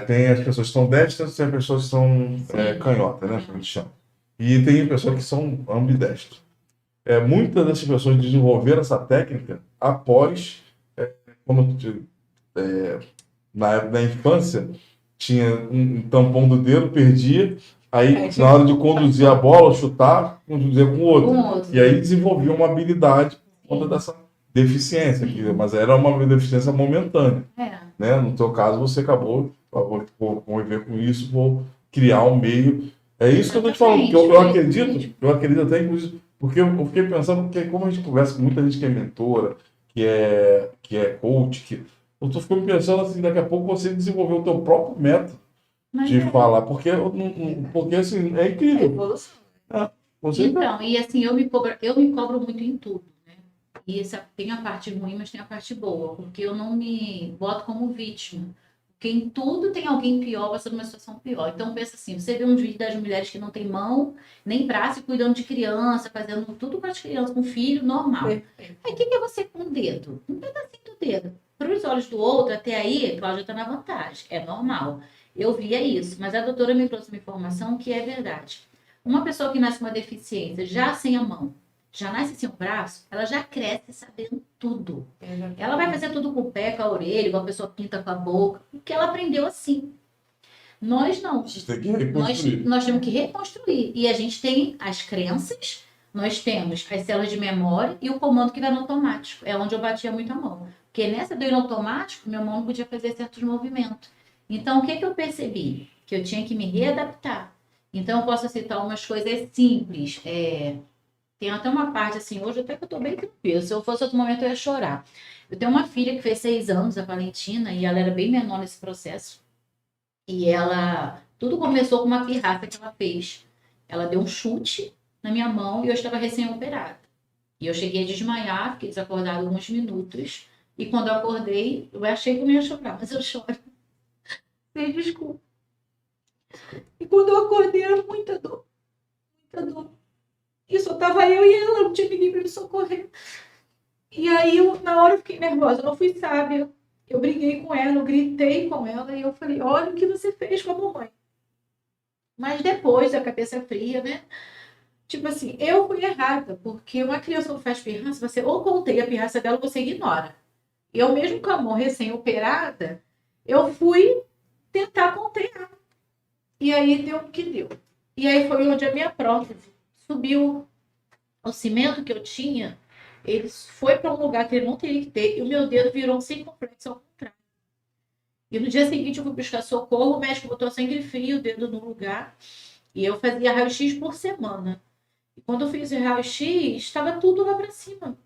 tem as pessoas que são destras e tem as pessoas que são canhotas, né? Que a gente chama. E tem pessoas que são ambidestras. Muitas dessas pessoas desenvolveram essa técnica após, quando, na época da infância, tinha um tampão do dedo, perdia, aí na hora de conduzir a bola, chutar, conduzia com o outro. E aí desenvolvia uma habilidade por conta dessa deficiência, mas era uma deficiência momentânea. Né? No teu caso, você acabou, vou conviver com isso, vou criar um meio. É isso que eu estou te falando, porque eu acredito até, inclusive, porque eu fiquei pensando, porque como a gente conversa com muita gente que é mentora, que é coach, eu estou ficando pensando assim, daqui a pouco você desenvolveu o teu próprio método de falar, porque assim, é incrível. Então, e assim, eu me cobro muito em tudo, né? E tem a parte ruim, mas tem a parte boa, porque eu não me boto como vítima. Porque em tudo tem alguém pior, passando uma situação pior. Então, pensa assim, você vê uns vídeos das mulheres que não tem mão, nem braço, e cuidando de criança, fazendo tudo para as crianças, com filho, normal. Aí, o que é você com o dedo? Um pedacinho do dedo. Para os olhos do outro, até aí, Cláudia está na vantagem. É normal. Eu via isso, mas a doutora me trouxe uma informação que é verdade. Uma pessoa que nasce com uma deficiência, já sem a mão, já nasce sem o braço, ela já cresce sabendo tudo. Ela vai fazer tudo com o pé, com a orelha, igual a pessoa pinta com a boca, porque ela aprendeu assim. Nós não. Nós temos que reconstruir. E a gente tem as crenças, nós temos as células de memória e o comando que vai no automático. É onde eu batia muito a mão. Porque nessa do ir no automático, minha mão não podia fazer certos movimentos. Então, o que eu percebi? Que eu tinha que me readaptar. Então, eu posso citar umas coisas simples. Tem até uma parte assim, hoje até que eu tô bem tranquila. Se eu fosse outro momento, eu ia chorar. Eu tenho uma filha que fez 6 anos, a Valentina, e ela era bem menor nesse processo. E tudo começou com uma pirraça que ela fez. Ela deu um chute na minha mão e eu estava recém-operada. E eu cheguei a desmaiar, fiquei desacordada alguns minutos. E quando eu acordei, eu achei que eu não ia chorar, mas eu choro. Sem desculpa. E quando eu acordei, era muita dor. Muita dor. E só tava eu e ela, não tinha ninguém para me socorrer. E aí, na hora eu fiquei nervosa, eu não fui sábia. Eu briguei com ela, eu gritei com ela e eu falei, olha o que você fez com a mamãe. Mas depois, da cabeça fria, né? Tipo assim, eu fui errada, porque uma criança não faz pirraça, você ou contei a pirraça dela ou você ignora. Eu mesmo com a mão recém-operada, eu fui tentar conter ela. E aí deu o que deu. E aí foi onde a minha prótese subiu o cimento que eu tinha, ele foi para um lugar que ele não teria que ter e o meu dedo virou um circunflexo ao contrário. E no dia seguinte eu fui buscar socorro, o médico botou sangue frio, o dedo no lugar, e eu fazia raio-x por semana. E quando eu fiz o raio-x, estava tudo lá para cima.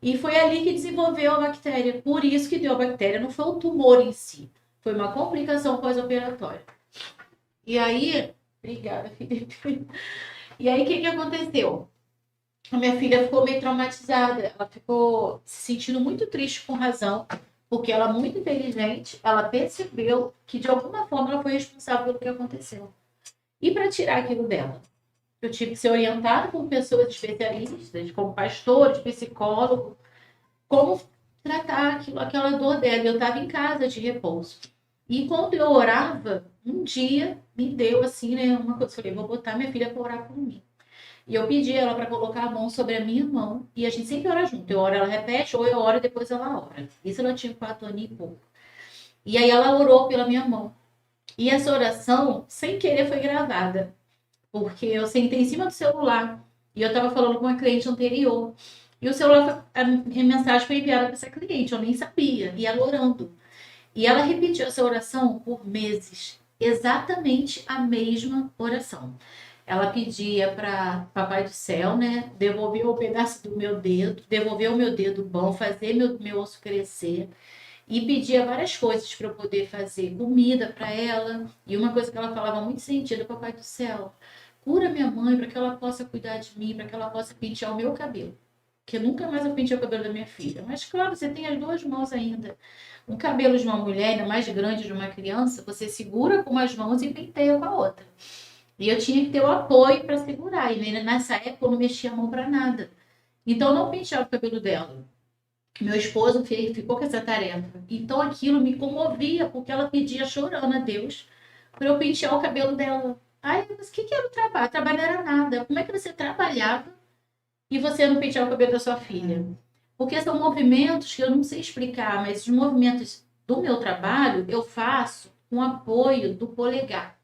E foi ali que desenvolveu a bactéria. Por isso que deu a bactéria, não foi o tumor em si. Foi uma complicação pós-operatória. E aí, obrigada, Felipe. E aí, o que aconteceu? A minha filha ficou meio traumatizada. Ela ficou se sentindo muito triste com razão, porque ela é muito inteligente, ela percebeu que de alguma forma ela foi responsável pelo que aconteceu. E para tirar aquilo dela? Eu tive que ser orientada por pessoas especialistas, como pastores, psicólogos, como tratar aquela dor dela. Eu estava em casa de repouso. E quando eu orava, um dia me deu assim, né, uma coisa. Eu falei, vou botar minha filha para orar por mim. E eu pedi ela para colocar a mão sobre a minha mão. E a gente sempre ora junto. Eu oro, ela repete, ou eu oro e depois ela ora. Isso ela tinha 4 anos e pouco. E aí ela orou pela minha mão. E essa oração, sem querer, foi gravada. Porque eu sentei em cima do celular e eu estava falando com uma cliente anterior. E o celular, a mensagem foi enviada para essa cliente, eu nem sabia. E ela orando. E ela repetiu essa oração por meses. Exatamente a mesma oração. Ela pedia para Papai do Céu, né, devolver o pedaço do meu dedo, devolver o meu dedo bom, fazer meu osso crescer. E pedia várias coisas para eu poder fazer comida para ela. E uma coisa que ela falava muito sentido, Papai do Céu, cura minha mãe para que ela possa cuidar de mim, para que ela possa pentear o meu cabelo. Porque nunca mais eu pentei o cabelo da minha filha. Mas claro, você tem as 2 mãos ainda. Um cabelo de uma mulher, ainda mais grande de uma criança, você segura com umas mãos e penteia com a outra. E eu tinha que ter o apoio para segurar. E nessa época eu não mexia a mão para nada. Então eu não penteava o cabelo dela. Meu esposo ficou com essa tarefa. Então aquilo me comovia, porque ela pedia chorando a Deus para eu pentear o cabelo dela. Ai, mas o que era o trabalho? Trabalho não era nada. Como é que você trabalhava e você não penteava o cabelo da sua filha? Porque são movimentos que eu não sei explicar, mas os movimentos do meu trabalho eu faço com apoio do polegar.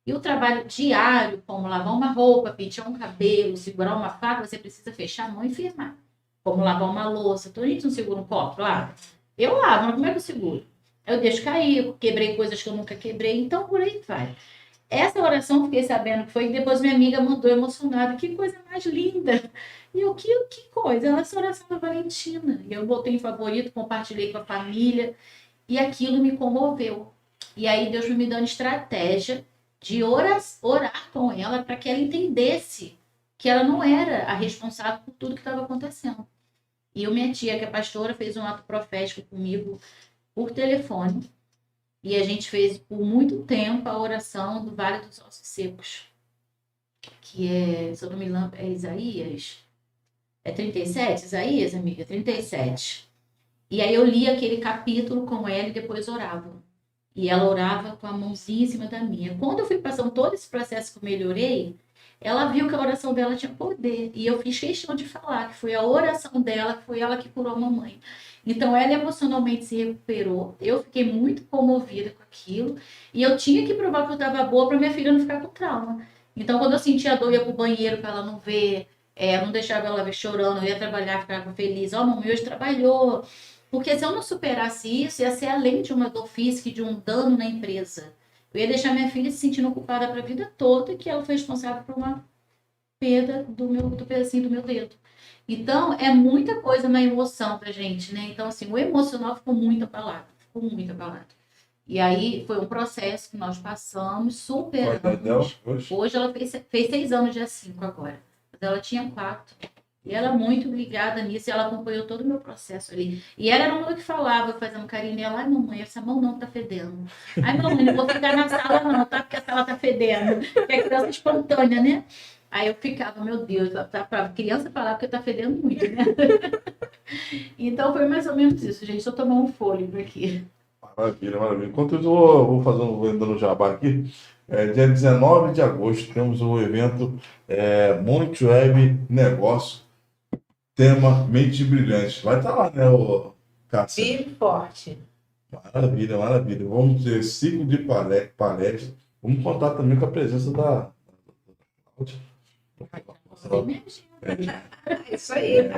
E o trabalho diário, como lavar uma roupa, pentear um cabelo, segurar uma faca, você precisa fechar a mão e firmar. Como lavar uma louça. Então a gente não segura um copo lá. Eu lavo, mas como é que eu seguro? Eu deixo cair, eu quebrei coisas que eu nunca quebrei, então por aí vai. Essa oração eu fiquei sabendo que foi, e depois minha amiga mandou emocionada. Que coisa mais linda! E eu, que coisa? Essa oração da Valentina. E eu botei em favorito, compartilhei com a família, e aquilo me comoveu. E aí Deus foi me dando estratégia de orar com ela para que ela entendesse que ela não era a responsável por tudo que estava acontecendo. E minha tia, que é pastora, fez um ato profético comigo por telefone. E a gente fez por muito tempo a oração do Vale dos Ossos Secos. Que é, se eu não me lembro, é Isaías? É 37? Isaías, amiga? 37. E aí eu li aquele capítulo com ela e depois orava. E ela orava com a mãozinha em cima da minha. Quando eu fui passando todo esse processo que eu melhorei, ela viu que a oração dela tinha poder. E eu fiz questão de falar que foi a oração dela, que foi ela que curou a mamãe. Então, ela emocionalmente se recuperou. Eu fiquei muito comovida com aquilo. E eu tinha que provar que eu estava boa para minha filha não ficar com trauma. Então, quando eu sentia a dor, eu ia pro banheiro para ela não ver. Não deixava ela ver chorando. Eu ia trabalhar, ficava feliz. Ó, mamãe hoje trabalhou. Porque se eu não superasse isso, ia ser além de uma dor física e de um dano na empresa. Eu ia deixar minha filha se sentindo culpada para a vida toda e que ela foi responsável por uma perda do pedacinho do meu dedo. Então, é muita coisa na emoção pra gente, né? Então, assim, o emocional ficou muito abalado. E aí, foi um processo que nós passamos, superamos. Hoje ela fez 6 anos, dia 5 agora. Mas ela tinha 4. E ela é muito ligada nisso, e ela acompanhou todo o meu processo ali. E ela era uma que falava, fazendo carinho nela, ai mamãe, essa mão não tá fedendo. Ai mamãe, não vou ficar na sala não, tá? Porque a sala tá fedendo. Porque é criança espontânea, né? Aí eu ficava, meu Deus, pra criança falar porque tá fedendo muito, né? Então foi mais ou menos isso, gente. Deixa eu tomar um fôlego aqui. Maravilha, maravilha. Enquanto isso, eu vou dando jabá aqui. Dia 19 de agosto temos o evento Monte Web Negócio, tema Mente Brilhante. Vai estar lá, né, Cássia? Firme forte. Maravilha, maravilha. Vamos ter ciclo de palestra. Vamos contar também com a presença da Cláudia. É isso aí.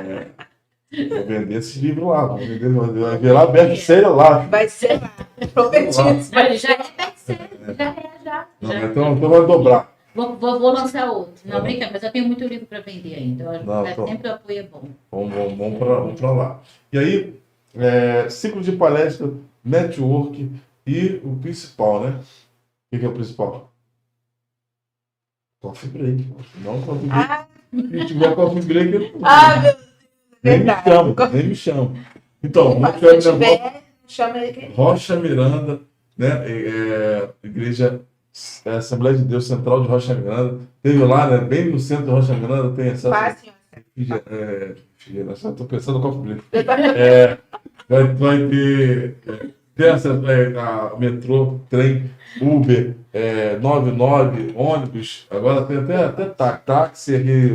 Vou vender esse livro lá. Vou ver lá, best-seller lá. Vai ser lá. Prometido. Já é best-seller, já. Então vai dobrar. Vou lançar outro. Não, brinca, mas eu tenho muito livro para vender ainda. Sempre o apoio é bom. Vamos para lá. E aí, ciclo de palestra, network e o principal, né? O que é o principal? Coffee break. Não coffee break. Se tiver coffee break, eu não. Nem me chama. Então, chama ele. Rocha Miranda, né? Igreja Assembleia de Deus Central de Rocha Miranda. Teve lá, né? Bem no centro de Rocha Miranda, tem acesso. Fácil. Estou pensando no coffee break. Vai ter a metrô, trem, Uber, 99, ônibus, agora tem até táxi aqui,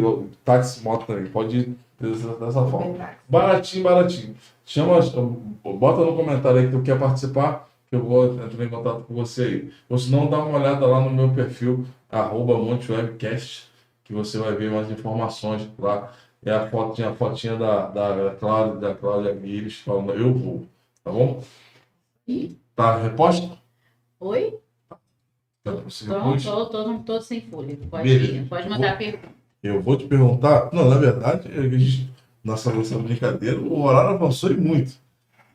táxi moto também, pode ir dessa forma. Baratinho. Bota no comentário aí que tu quer participar, que eu vou entrar em contato com você aí. Ou se não, dá uma olhada lá no meu perfil, @montewebcast, que você vai ver mais informações lá. É a fotinha da Cláudia Mires falando, eu vou, tá bom? Tá a resposta? Oi? Tô sem folha. Pode mandar a pergunta. Eu vou te perguntar. Não, na verdade, nossa brincadeira, o horário avançou e muito.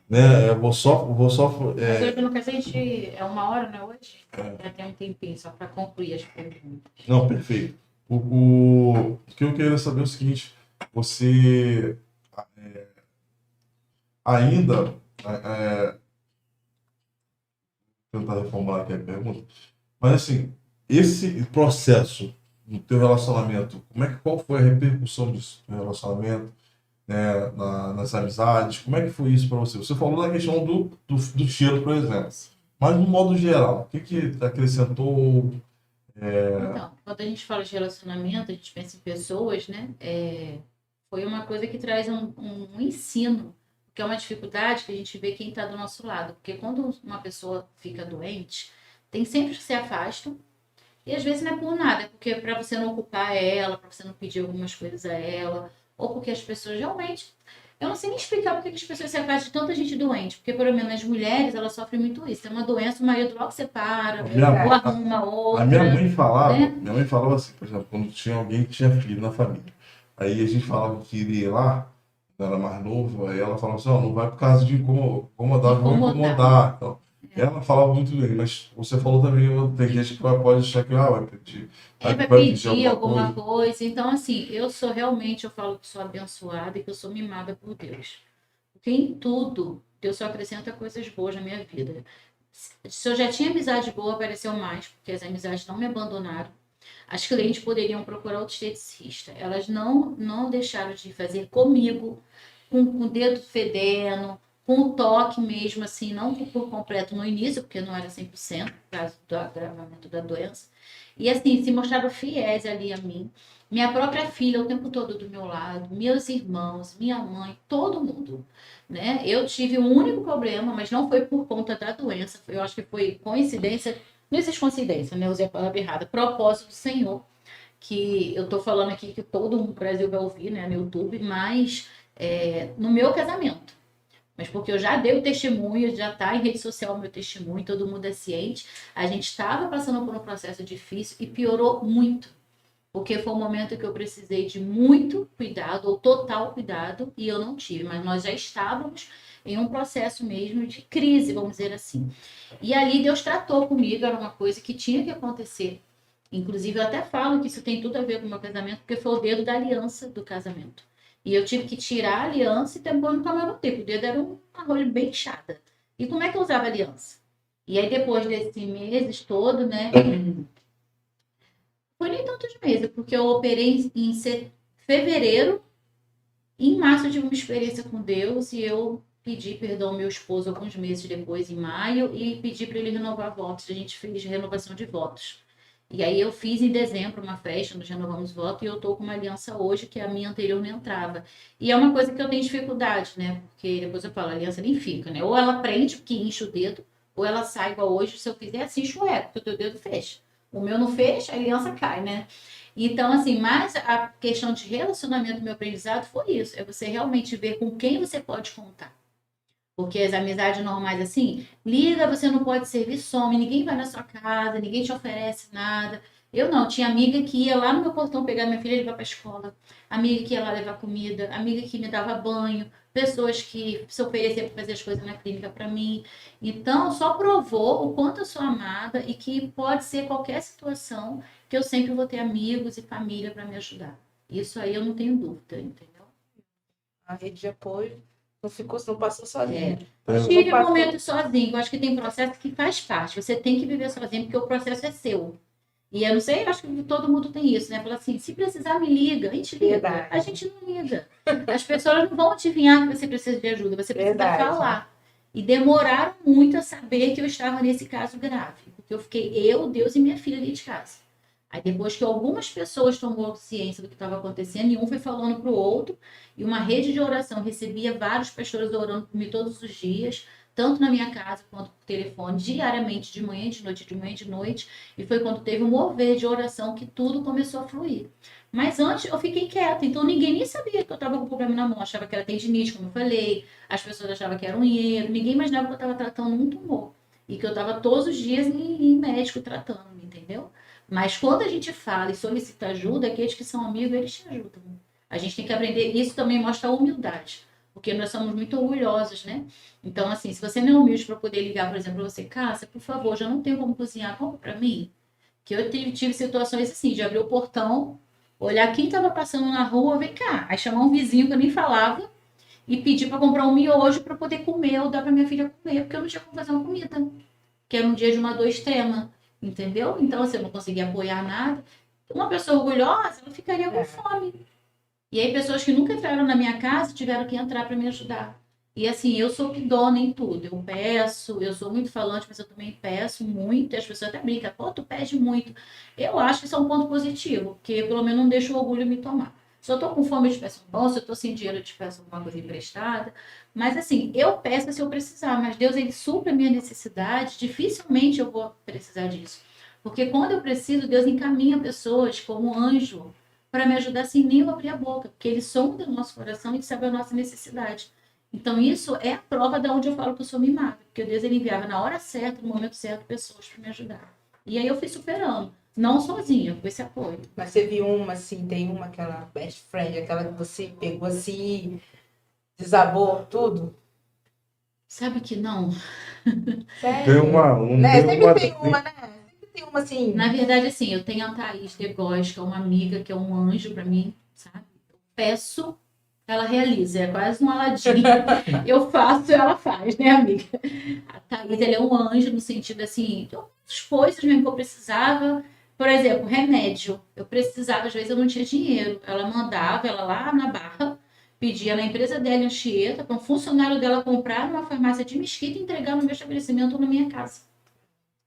Né? Eu vou só. Mas hoje não quer dizer, a gente. É 1 hora, né? Hoje? Já tem um tempinho só para concluir as perguntas. Não, perfeito. O que eu queria saber é o seguinte: você ainda. Tentar reformular aqui a pergunta. Mas assim, esse processo no teu relacionamento, qual foi a repercussão disso no relacionamento, né, nas amizades? Como é que foi isso para você? Você falou da questão do cheiro, por exemplo. Mas no modo geral, o que acrescentou? Então, quando a gente fala de relacionamento, a gente pensa em pessoas, né? Foi uma coisa que traz um ensino, que é uma dificuldade que a gente vê quem está do nosso lado. Porque quando uma pessoa fica doente, tem sempre que se afasta. E às vezes não é por nada, é porque para você não ocupar ela, para você não pedir algumas coisas a ela, ou porque as pessoas realmente... Eu não sei nem explicar porque as pessoas se afastam de tanta gente doente, porque pelo menos as mulheres, elas sofrem muito isso. Tem uma doença, o marido logo separa, ou arruma outra. A minha mãe falava assim, por exemplo, quando tinha alguém que tinha filho na família. Aí a gente falava que iria ir lá, era mais novo, aí ela falava assim, não vai por causa de incomodar, vou incomodar. Então, ela falava muito bem, mas você falou também, tem gente que pode achar que vai pedir. Vai pedir alguma coisa. Então, assim, eu falo que sou abençoada e que eu sou mimada por Deus. Porque em tudo, Deus só acrescenta coisas boas na minha vida. Se eu já tinha amizade boa, apareceu mais, porque as amizades não me abandonaram. As clientes poderiam procurar outro esteticista. Elas não deixaram de fazer comigo, com o dedo fedendo, com o toque mesmo, assim, não por completo no início, porque não era 100%, por causa do agravamento da doença. E assim, se mostraram fiéis ali a mim. Minha própria filha o tempo todo do meu lado, meus irmãos, minha mãe, todo mundo, né? Eu tive um único problema, mas não foi por conta da doença, eu acho que foi coincidência, não existe coincidência, né? Eu usei a palavra errada, propósito do Senhor, que eu tô falando aqui que todo o Brasil vai ouvir, né, no YouTube, mas no meu casamento. Mas porque eu já dei o testemunho, já está em rede social o meu testemunho, todo mundo é ciente. A gente estava passando por um processo difícil e piorou muito. Porque foi um momento que eu precisei de muito cuidado, ou total cuidado, e eu não tive. Mas nós já estávamos em um processo mesmo de crise, vamos dizer assim. E ali Deus tratou comigo, era uma coisa que tinha que acontecer. Inclusive, eu até falo que isso tem tudo a ver com o meu casamento, porque foi o dedo da aliança do casamento. E eu tive que tirar a aliança e depois nunca mais botei. O dedo era uma rolha bem chata. E como é que eu usava a aliança? E aí, depois desses meses todo, né? Foi nem tantos meses, porque eu operei em fevereiro. E em março eu tive uma experiência com Deus e eu pedi perdão ao meu esposo alguns meses depois, em maio, e pedi para ele renovar votos. A gente fez renovação de votos. E aí eu fiz em dezembro uma festa, nós renovamos voto, e eu tô com uma aliança hoje que a minha anterior não entrava. E é uma coisa que eu tenho dificuldade, né? Porque depois eu falo, a aliança nem fica, né? Ou ela prende, porque incha o dedo, ou ela sai igual hoje, se eu fizer assim, chueco, porque o teu dedo fecha. O meu não fecha, a aliança cai, né? Então, assim, mais a questão de relacionamento, meu aprendizado foi isso. É você realmente ver com quem você pode contar. Porque as amizades normais, assim, liga, você não pode servir, some, ninguém vai na sua casa, ninguém te oferece nada. Eu não, tinha amiga que ia lá no meu portão pegar minha filha e levar para a escola, amiga que ia lá levar comida, amiga que me dava banho, pessoas que se ofereciam para fazer as coisas na clínica para mim. Então, só provou o quanto eu sou amada e que pode ser qualquer situação que eu sempre vou ter amigos e família para me ajudar. Isso aí eu não tenho dúvida, entendeu? A rede de apoio não passou sozinha. Tive momentos sozinho. Eu acho que tem processo que faz parte. Você tem que viver sozinho, porque o processo é seu. E eu não sei, eu acho que todo mundo tem isso, né? Fala assim, se precisar, me liga. A gente liga. Verdade. A gente não liga. As pessoas não vão adivinhar que você precisa de ajuda. Você precisa falar. E demoraram muito a saber que eu estava nesse caso grave. Porque eu fiquei Deus e minha filha ali de casa. Aí depois que algumas pessoas tomou ciência do que estava acontecendo, e um foi falando para o outro, e uma rede de oração recebia vários pastores orando por mim todos os dias, tanto na minha casa quanto por telefone, diariamente, de manhã e de noite, de manhã e de noite, e foi quando teve um mover de oração que tudo começou a fluir. Mas antes eu fiquei quieta, então ninguém nem sabia que eu estava com problema na mão, achava que era tendinite, como eu falei, as pessoas achavam que era um unheiro, ninguém imaginava que eu estava tratando um tumor, e que eu estava todos os dias em médico tratando, entendeu? Mas quando a gente fala e solicita ajuda, aqueles que são amigos, eles te ajudam. A gente tem que aprender, isso também mostra a humildade, porque nós somos muito orgulhosos, né? Então, assim, se você não é humilde para poder ligar, por exemplo, para você, Cássia, por favor, já não tenho como cozinhar, compra para mim. Que eu tive situações assim, de abrir o portão, olhar quem estava passando na rua, vem cá, aí chamar um vizinho que eu nem falava e pedir para comprar um miojo para poder comer ou dar para minha filha comer, porque eu não tinha como fazer uma comida, que era um dia de uma dor extrema. Entendeu? Então, assim, eu não conseguia apoiar nada. Uma pessoa orgulhosa, ela ficaria com fome. E aí, pessoas que nunca entraram na minha casa tiveram que entrar para me ajudar. E assim, eu sou pidona em tudo. Eu peço, eu sou muito falante, mas eu também peço muito. E as pessoas até brincam, pô, tu pede muito. Eu acho que isso é um ponto positivo, porque pelo menos não deixa o orgulho me tomar. Se eu tô com fome, eu te peço um pão. Se eu tô sem dinheiro, eu te peço alguma coisa emprestada. Mas assim, eu peço se eu precisar. Mas Deus, ele supre a minha necessidade. Dificilmente eu vou precisar disso. Porque quando eu preciso, Deus encaminha pessoas como anjo para me ajudar sem nem eu abrir a boca. Porque ele sonda o nosso coração e sabe a nossa necessidade. Então, isso é a prova de onde eu falo que eu sou mimada. Porque Deus, ele enviava na hora certa, no momento certo, pessoas para me ajudar. E aí eu fui superando. Não sozinha, com esse apoio. Mas você viu uma, assim, tem uma, aquela best friend, aquela que você pegou assim, desabou tudo? Sabe que não? Sério? Tem uma. Né? Sempre tem uma, né? Sempre tem uma assim. Na verdade, assim, eu tenho a Thaís Degóis, que é uma amiga, que é um anjo para mim, sabe? Eu peço, ela realiza. É quase um Aladim. Eu faço, ela faz, né, amiga? A Thaís, ela é um anjo no sentido, assim, de outras coisas mesmo que eu precisava. Por exemplo, remédio. Eu precisava, às vezes eu não tinha dinheiro. Ela mandava, ela lá na Barra, pedia na empresa dela em Anchieta para um funcionário dela comprar numa farmácia de Mesquita e entregar no meu estabelecimento ou na minha casa.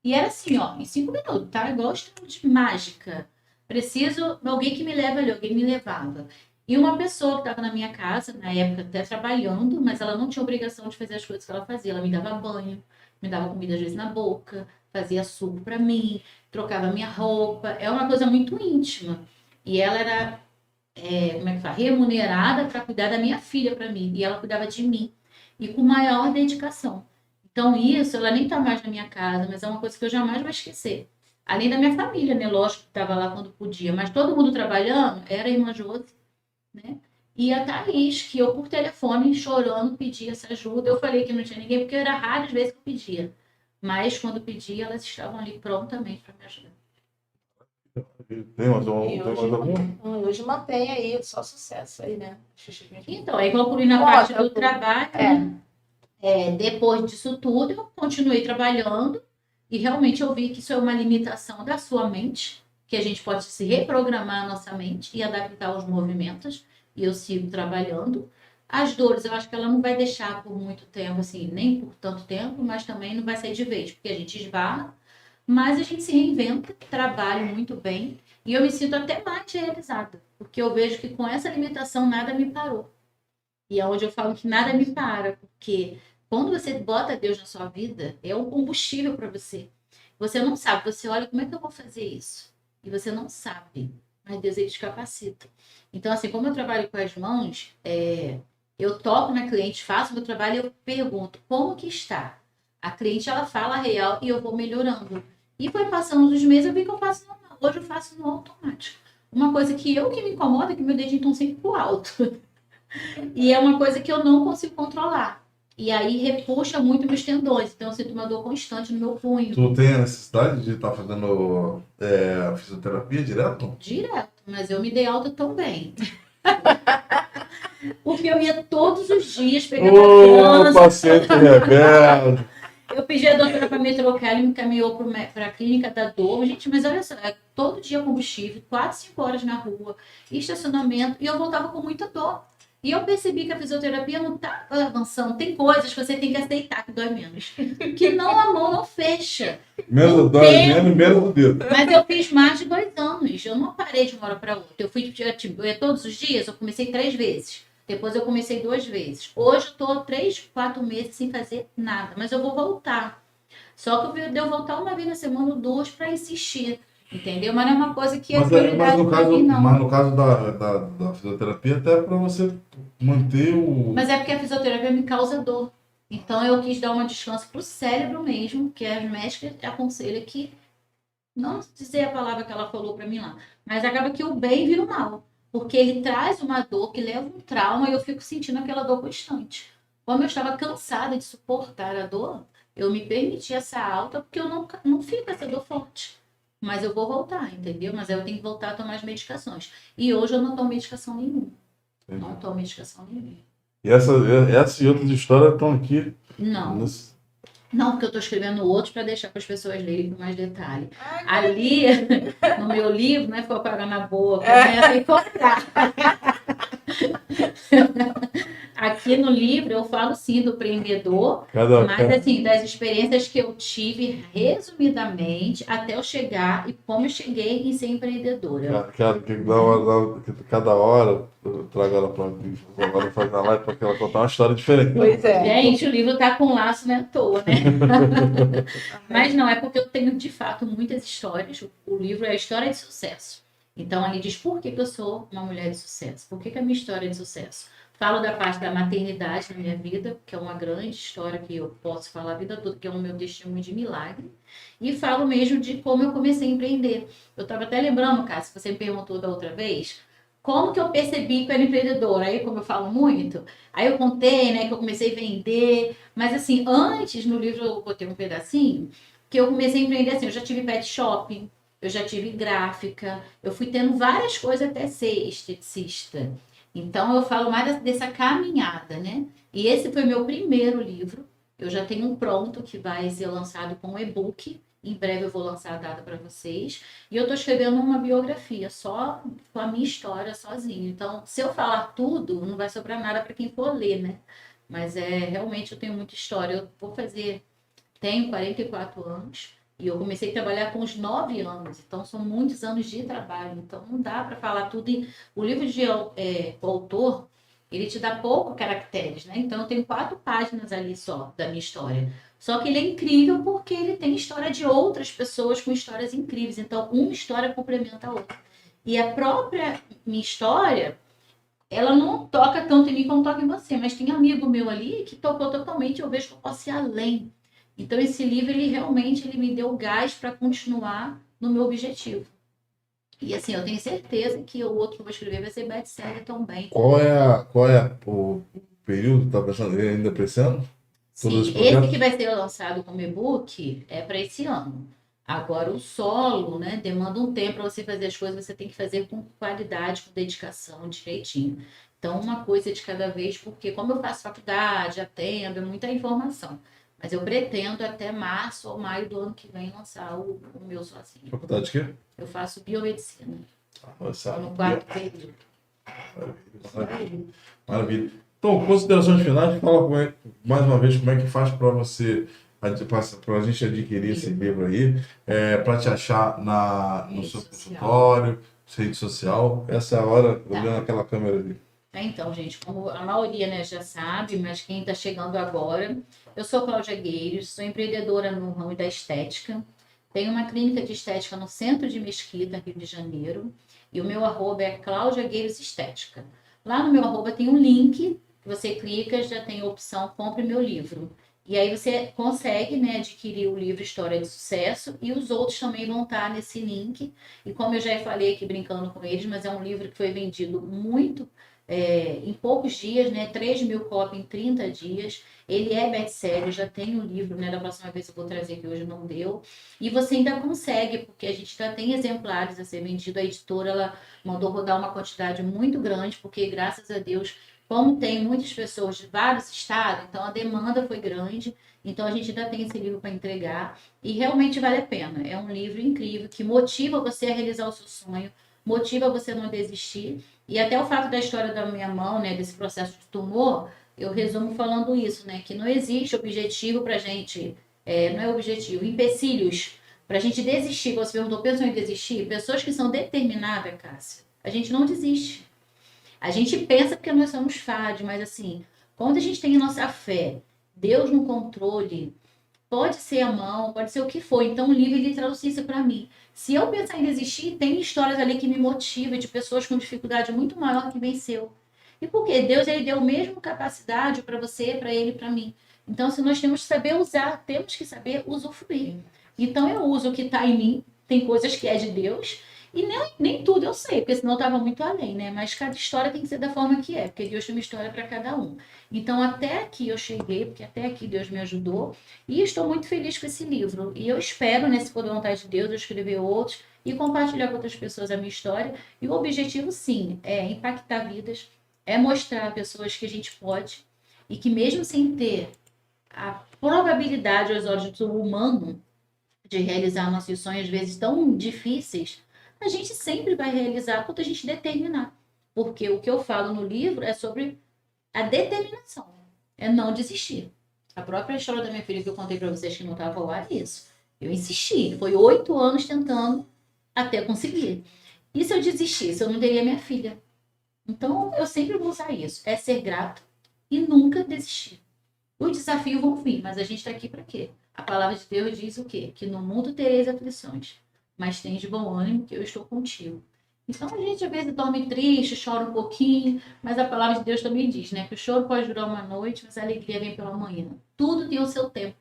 E era assim, ó, em 5 minutos, tá? Igual de mágica. Preciso de alguém que me leve ali, alguém me levava. E uma pessoa que estava na minha casa, na época até trabalhando, mas ela não tinha obrigação de fazer as coisas que ela fazia. Ela me dava banho, me dava comida às vezes na boca, fazia suco para mim, trocava minha roupa. É uma coisa muito íntima. E ela era, como é que fala? Remunerada para cuidar da minha filha para mim. E ela cuidava de mim. E com maior dedicação. Então, isso, ela nem tá mais na minha casa, mas é uma coisa que eu jamais vou esquecer. Além da minha família, né? Lógico que estava lá quando podia, mas todo mundo trabalhando, era a irmã Josi, né? E a Thaís, que eu por telefone, chorando, pedia essa ajuda. Eu falei que não tinha ninguém, porque era raro as vezes que eu pedia. Mas quando pedia, elas estavam ali prontamente para me ajudar. Tem mais alguma? Hoje mantém aí, só sucesso aí, né? Então, aí concluí na parte do trabalho, né? Depois disso tudo, eu continuei trabalhando e realmente eu vi que isso é uma limitação da sua mente, que a gente pode se reprogramar a nossa mente e adaptar aos movimentos, e eu sigo trabalhando. As dores, eu acho que ela não vai deixar por muito tempo, assim, nem por tanto tempo, mas também não vai sair de vez, porque a gente esbarra, mas a gente se reinventa, trabalho muito bem, e eu me sinto até mais realizada, porque eu vejo que com essa limitação nada me parou. E é onde eu falo que nada me para, porque quando você bota Deus na sua vida, é um combustível para você. Você não sabe, você olha, como é que eu vou fazer isso? E você não sabe. mas Deus ele te capacita. Então, assim, como eu trabalho com as mãos, eu toco na cliente, faço meu trabalho e eu pergunto, como que está? A cliente, ela fala a real e eu vou melhorando. E foi passando os meses, eu vi que eu faço normal. Hoje eu faço no automático. Uma coisa que me incomoda é que meu dedinho estão sempre pro alto. E é uma coisa que eu não consigo controlar. E aí repuxa muito meus tendões. Então eu sinto uma dor constante no meu punho. Tu tem a necessidade de estar fazendo fisioterapia direto? Direto. Mas eu me dei alta tão bem. Porque eu ia todos os dias pegar Ô, paciente rebelde. Eu pedi a doutora para me trocar, ela me encaminhou para a clínica da dor. Gente, mas olha só, todo dia combustível, 4, 5 horas na rua, estacionamento, e eu voltava com muita dor. E eu percebi que a fisioterapia não está avançando. Tem coisas que você tem que aceitar que dói menos. Que não, a mão não fecha. Menos dói menos, menos o dedo. Mas eu fiz mais de 2 anos. Eu não parei de uma hora para outra. Eu ia todos os dias, eu comecei 3 vezes. Depois eu comecei 2 vezes. Hoje eu tô 3, 4 meses sem fazer nada. Mas eu vou voltar. Só que eu devo voltar uma vez na semana ou 2 para insistir. Entendeu? Mas não é uma coisa que Mas, prioridade pra mim, não. mas no caso da fisioterapia, até para você manter o... Mas é porque a fisioterapia me causa dor. Então eu quis dar um descanso pro cérebro mesmo, que as médicas aconselham que, não dizer a palavra que ela falou para mim lá, mas acaba que o bem vira o mal. Porque ele traz uma dor que leva um trauma e eu fico sentindo aquela dor constante. Como eu estava cansada de suportar a dor, eu me permiti essa alta porque eu não fico essa dor forte. Mas eu vou voltar, entendeu? Mas eu tenho que voltar a tomar as medicações. E hoje eu não tomo medicação nenhuma. Entendi. Não tomo medicação nenhuma. E essa e outras histórias estão aqui. Não. Não, porque eu estou escrevendo outros para deixar para as pessoas lerem com mais detalhe. Ali, no meu livro, né? Ficou pagando na boca, né? Tem que contar. Aqui no livro eu falo sim do empreendedor, mas assim, das experiências que eu tive resumidamente até eu chegar e como eu cheguei em ser empreendedora. Cada hora eu trago ela para mim, agora fazer na live para que ela contar uma história diferente. Pois é. Gente, o livro tá com laço, não é à toa, né? Mas não, é porque eu tenho de fato muitas histórias. O livro é a história de sucesso. Então ali diz por que eu sou uma mulher de sucesso, por que a minha história é de sucesso. Falo da parte da maternidade na minha vida, que é uma grande história que eu posso falar a vida toda, que é o meu testemunho de milagre. E falo mesmo de como eu comecei a empreender. Eu estava até lembrando, Cássio, você me perguntou da outra vez, como que eu percebi que eu era empreendedora? Aí, como eu falo muito, aí eu contei, né, que eu comecei a vender. Mas assim, antes no livro eu botei um pedacinho, que eu comecei a empreender assim, eu já tive pet shopping, eu já tive gráfica, eu fui tendo várias coisas até ser esteticista. Então, eu falo mais dessa caminhada, né? E esse foi meu primeiro livro. Eu já tenho um pronto que vai ser lançado com um e-book. Em breve eu vou lançar a data para vocês. E eu estou escrevendo uma biografia, só com a minha história sozinha. Então, se eu falar tudo, não vai sobrar nada para quem for ler, né? Mas realmente eu tenho muita história. Eu vou fazer... Tenho 44 anos. E eu comecei a trabalhar com os 9 anos, então são muitos anos de trabalho, então não dá para falar tudo. O livro de o autor, ele te dá poucos caracteres, né? Então eu tenho 4 páginas ali só da minha história. Só que ele é incrível porque ele tem história de outras pessoas com histórias incríveis, então uma história complementa a outra. E a própria minha história, ela não toca tanto em mim como toca em você, mas tem amigo meu ali que tocou totalmente, eu vejo que eu posso ir além. Então, esse livro, ele realmente me deu gás para continuar no meu objetivo. E assim, eu tenho certeza que o outro que eu vou escrever vai ser best-seller também. Qual é o período? Tá pensando ainda para esse ano? Sim, esse que vai ser lançado como e-book é para esse ano. Agora, o solo, né, demanda um tempo para você fazer as coisas, você tem que fazer com qualidade, com dedicação, direitinho. Então, uma coisa de cada vez, porque como eu faço faculdade, atendo, é muita informação. Mas eu pretendo até março ou maio do ano que vem lançar o meu sozinho. Faculdade de quê? Eu faço biomedicina. No 4º período. Maravilha. Então, considerações finais, fala mais uma vez como é que faz para você, para a gente adquirir esse livro aí, para te achar no seu consultório, rede social. Essa é a hora, olhando aquela câmera ali. Então, gente, como a maioria, né, já sabe, mas quem está chegando agora, eu sou Cláudia Gueiros, sou empreendedora no ramo da estética. Tenho uma clínica de estética no centro de Mesquita, Rio de Janeiro. E o meu arroba é Cláudia Gueiros Estética. Lá no meu arroba tem um link, que você clica, já tem a opção Compre Meu Livro. E aí você consegue, né, adquirir o livro História de Sucesso, e os outros também vão estar nesse link. E como eu já falei aqui brincando com eles, mas é um livro que foi vendido muito em poucos dias, né, 3.000 cópias em 30 dias. Ele é best-seller, já tem o livro, né, da próxima vez eu vou trazer, que hoje não deu. E você ainda consegue, porque a gente ainda tem exemplares a ser vendido. A editora, ela mandou rodar uma quantidade muito grande, porque graças a Deus, como tem muitas pessoas de vários estados, então a demanda foi grande, então a gente ainda tem esse livro para entregar, e realmente vale a pena. É um livro incrível, que motiva você a realizar o seu sonho, motiva você a não desistir, e até o fato da história da minha mão, né, desse processo de tumor, eu resumo falando isso, né, que não existe objetivo para a gente, não é objetivo, empecilhos para a gente desistir. Você perguntou, pensam em desistir? Pessoas que são determinadas, Cássia, a gente não desiste. A gente pensa porque nós somos falhos, mas assim, quando a gente tem a nossa fé, Deus no controle, pode ser a mão, pode ser o que for. Então o livro ele trouxe isso para mim. Se eu pensar em desistir, tem histórias ali que me motivam, de pessoas com dificuldade muito maior que venceu. E por quê? Deus ele deu a mesma capacidade para você, para ele, para mim. Então, se nós temos que saber usar, temos que saber usufruir. Então eu uso o que está em mim, tem coisas que é de Deus, e nem tudo eu sei, porque senão eu estava muito além, né? Mas cada história tem que ser da forma que é, porque Deus tem uma história para cada um. Então, até aqui eu cheguei, porque até aqui Deus me ajudou, e estou muito feliz com esse livro. E eu espero, né, se for da vontade de Deus, eu escrever outros e compartilhar com outras pessoas a minha história. E o objetivo, sim, é impactar vidas, é mostrar a pessoas que a gente pode, e que mesmo sem ter a probabilidade aos olhos do humano de realizar nossos sonhos, às vezes tão difíceis, a gente sempre vai realizar quando a gente determinar. Porque o que eu falo no livro é sobre a determinação, é não desistir. A própria história da minha filha que eu contei para vocês que não estava lá é isso. Eu insisti, foi 8 anos tentando até conseguir. E se eu desistisse, eu não teria minha filha. Então, eu sempre vou usar isso, é ser grato e nunca desistir. Os desafios vão vir, mas a gente está aqui para quê? A palavra de Deus diz o quê? Que no mundo tereis aflições, mas tens de bom ânimo, que eu estou contigo. Então a gente às vezes dorme triste, chora um pouquinho, mas a palavra de Deus também diz, né? Que o choro pode durar uma noite, mas a alegria vem pela manhã. Tudo tem o seu tempo.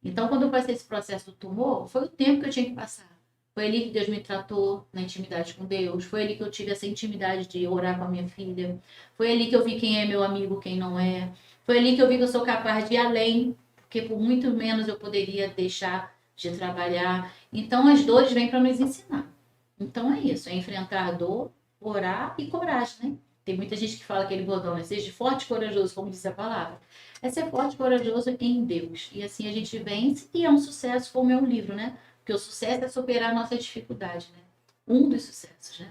Então quando eu passei esse processo do tumor, foi o tempo que eu tinha que passar. Foi ali que Deus me tratou na intimidade com Deus. Foi ali que eu tive essa intimidade de orar com a minha filha. Foi ali que eu vi quem é meu amigo, quem não é. Foi ali que eu vi que eu sou capaz de ir além, porque por muito menos eu poderia deixar de trabalhar. Então as dores vêm para nos ensinar. Então é isso, é enfrentar a dor, orar e coragem, né? Tem muita gente que fala aquele bordão, né? Seja forte e corajoso, como diz a palavra. É ser forte e corajoso em Deus. E assim a gente vence, e é um sucesso, como é um livro, né? Porque o sucesso é superar a nossa dificuldade, né? Um dos sucessos, né?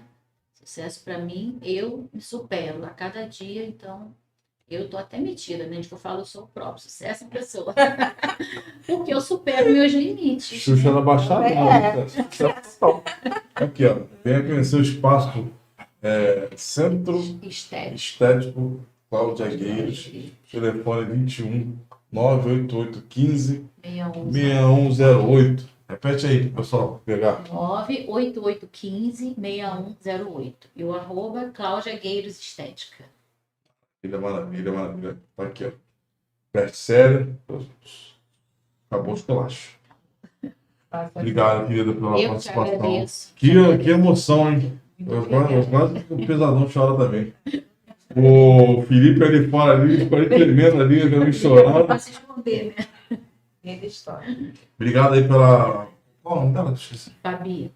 Sucesso para mim, eu me supero a cada dia, então eu tô até metida, né? De que eu falo, eu sou o próprio sucesso em pessoa. Porque eu supero meus limites. Xuxa na Baixada, aqui, ó. Venha conhecer o espaço Centro Estético Cláudia Gueiros. Telefone 21 988 15 6108. Repete aí, pessoal, pegar. 98815 6108. E o arroba Cláudia Gueiros Estética. Maravilha, maravilha. Tá aqui, ó. Best-seller. Acabou o esculacho. Obrigado, querida, pela participação. Que emoção, hein? Quase o pesadão chora também. O Felipe ali fora, ali, ficou ali tremendo ali, me chorando. Pode se esconder, né? Obrigado aí pela... Qual o nome dela? Fabi.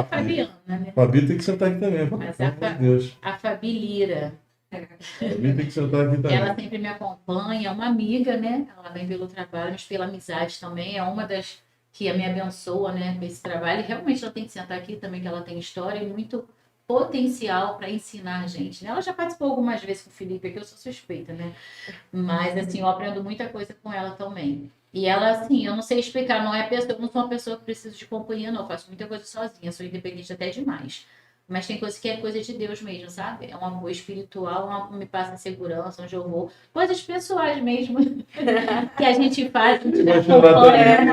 Fabiana, né? Fabi tem que sentar aqui também, mas pelo amor de Deus. A Fabi Lira. Fabi tem que sentar aqui também. Ela sempre me acompanha, é uma amiga, né? Ela vem pelo trabalho, mas pela amizade também. É uma das que me abençoa, né? Com esse trabalho. E realmente ela tem que sentar aqui também, que ela tem história e muito potencial para ensinar a gente, né? Ela já participou algumas vezes com o Felipe, aqui eu sou suspeita, né? Mas, assim, eu aprendo muita coisa com ela também. E ela, assim, eu não sei explicar, eu não sou uma pessoa que precisa de companhia, não. Eu faço muita coisa sozinha, sou independente até demais. Mas tem coisa que é coisa de Deus mesmo, sabe? É um apoio espiritual, me passa segurança, onde eu vou. Coisas pessoais mesmo, que a gente faz, a gente acompanha.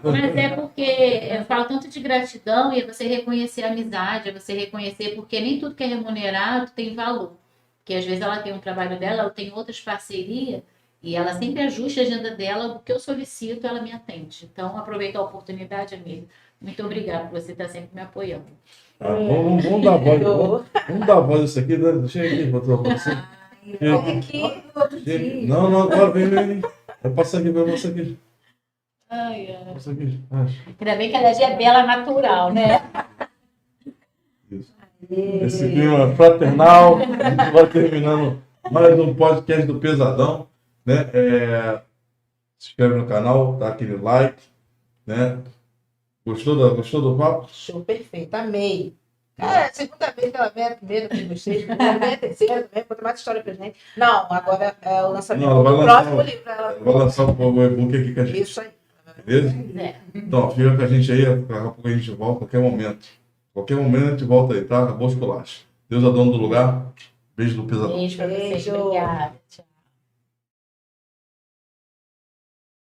Mas é porque eu falo tanto de gratidão e é você reconhecer a amizade, é você reconhecer, porque nem tudo que é remunerado tem valor. Porque às vezes ela tem um trabalho dela, ela tem outras parcerias, e ela sempre ajusta a agenda dela, o que eu solicito, ela me atende. Então, aproveita a oportunidade, amiga. Muito obrigada por você estar sempre me apoiando. Vamos dar voz. Vamos dar voz isso aqui. Chega aqui, botou a voz. Olha aqui, outro dia. Não, agora vem. Vai passar aqui. Ai. Passa aqui. Ainda bem que ela já é bela natural, né? Isso. Esse clima fraternal. A gente vai terminando mais um podcast do Pesadão. Né? Se inscreve no canal, dá aquele like. Né? Gostou do papo? Show, perfeito, amei. Cara, segunda vez que ela vem, a primeira que eu gostei, ela vem a terceira também, conta mais história pra gente. Não, agora é o lançamento do próximo livro. Ela vai lançar o e-book aqui com a gente. Isso aí. Beleza? Então, fica com a gente aí, daqui a pouco a gente volta, a qualquer momento. Qualquer momento a gente volta aí, tá? Acabou os colachos. Deus é dono do lugar. Beijo do Pesadão. Beijo pra vocês, obrigada.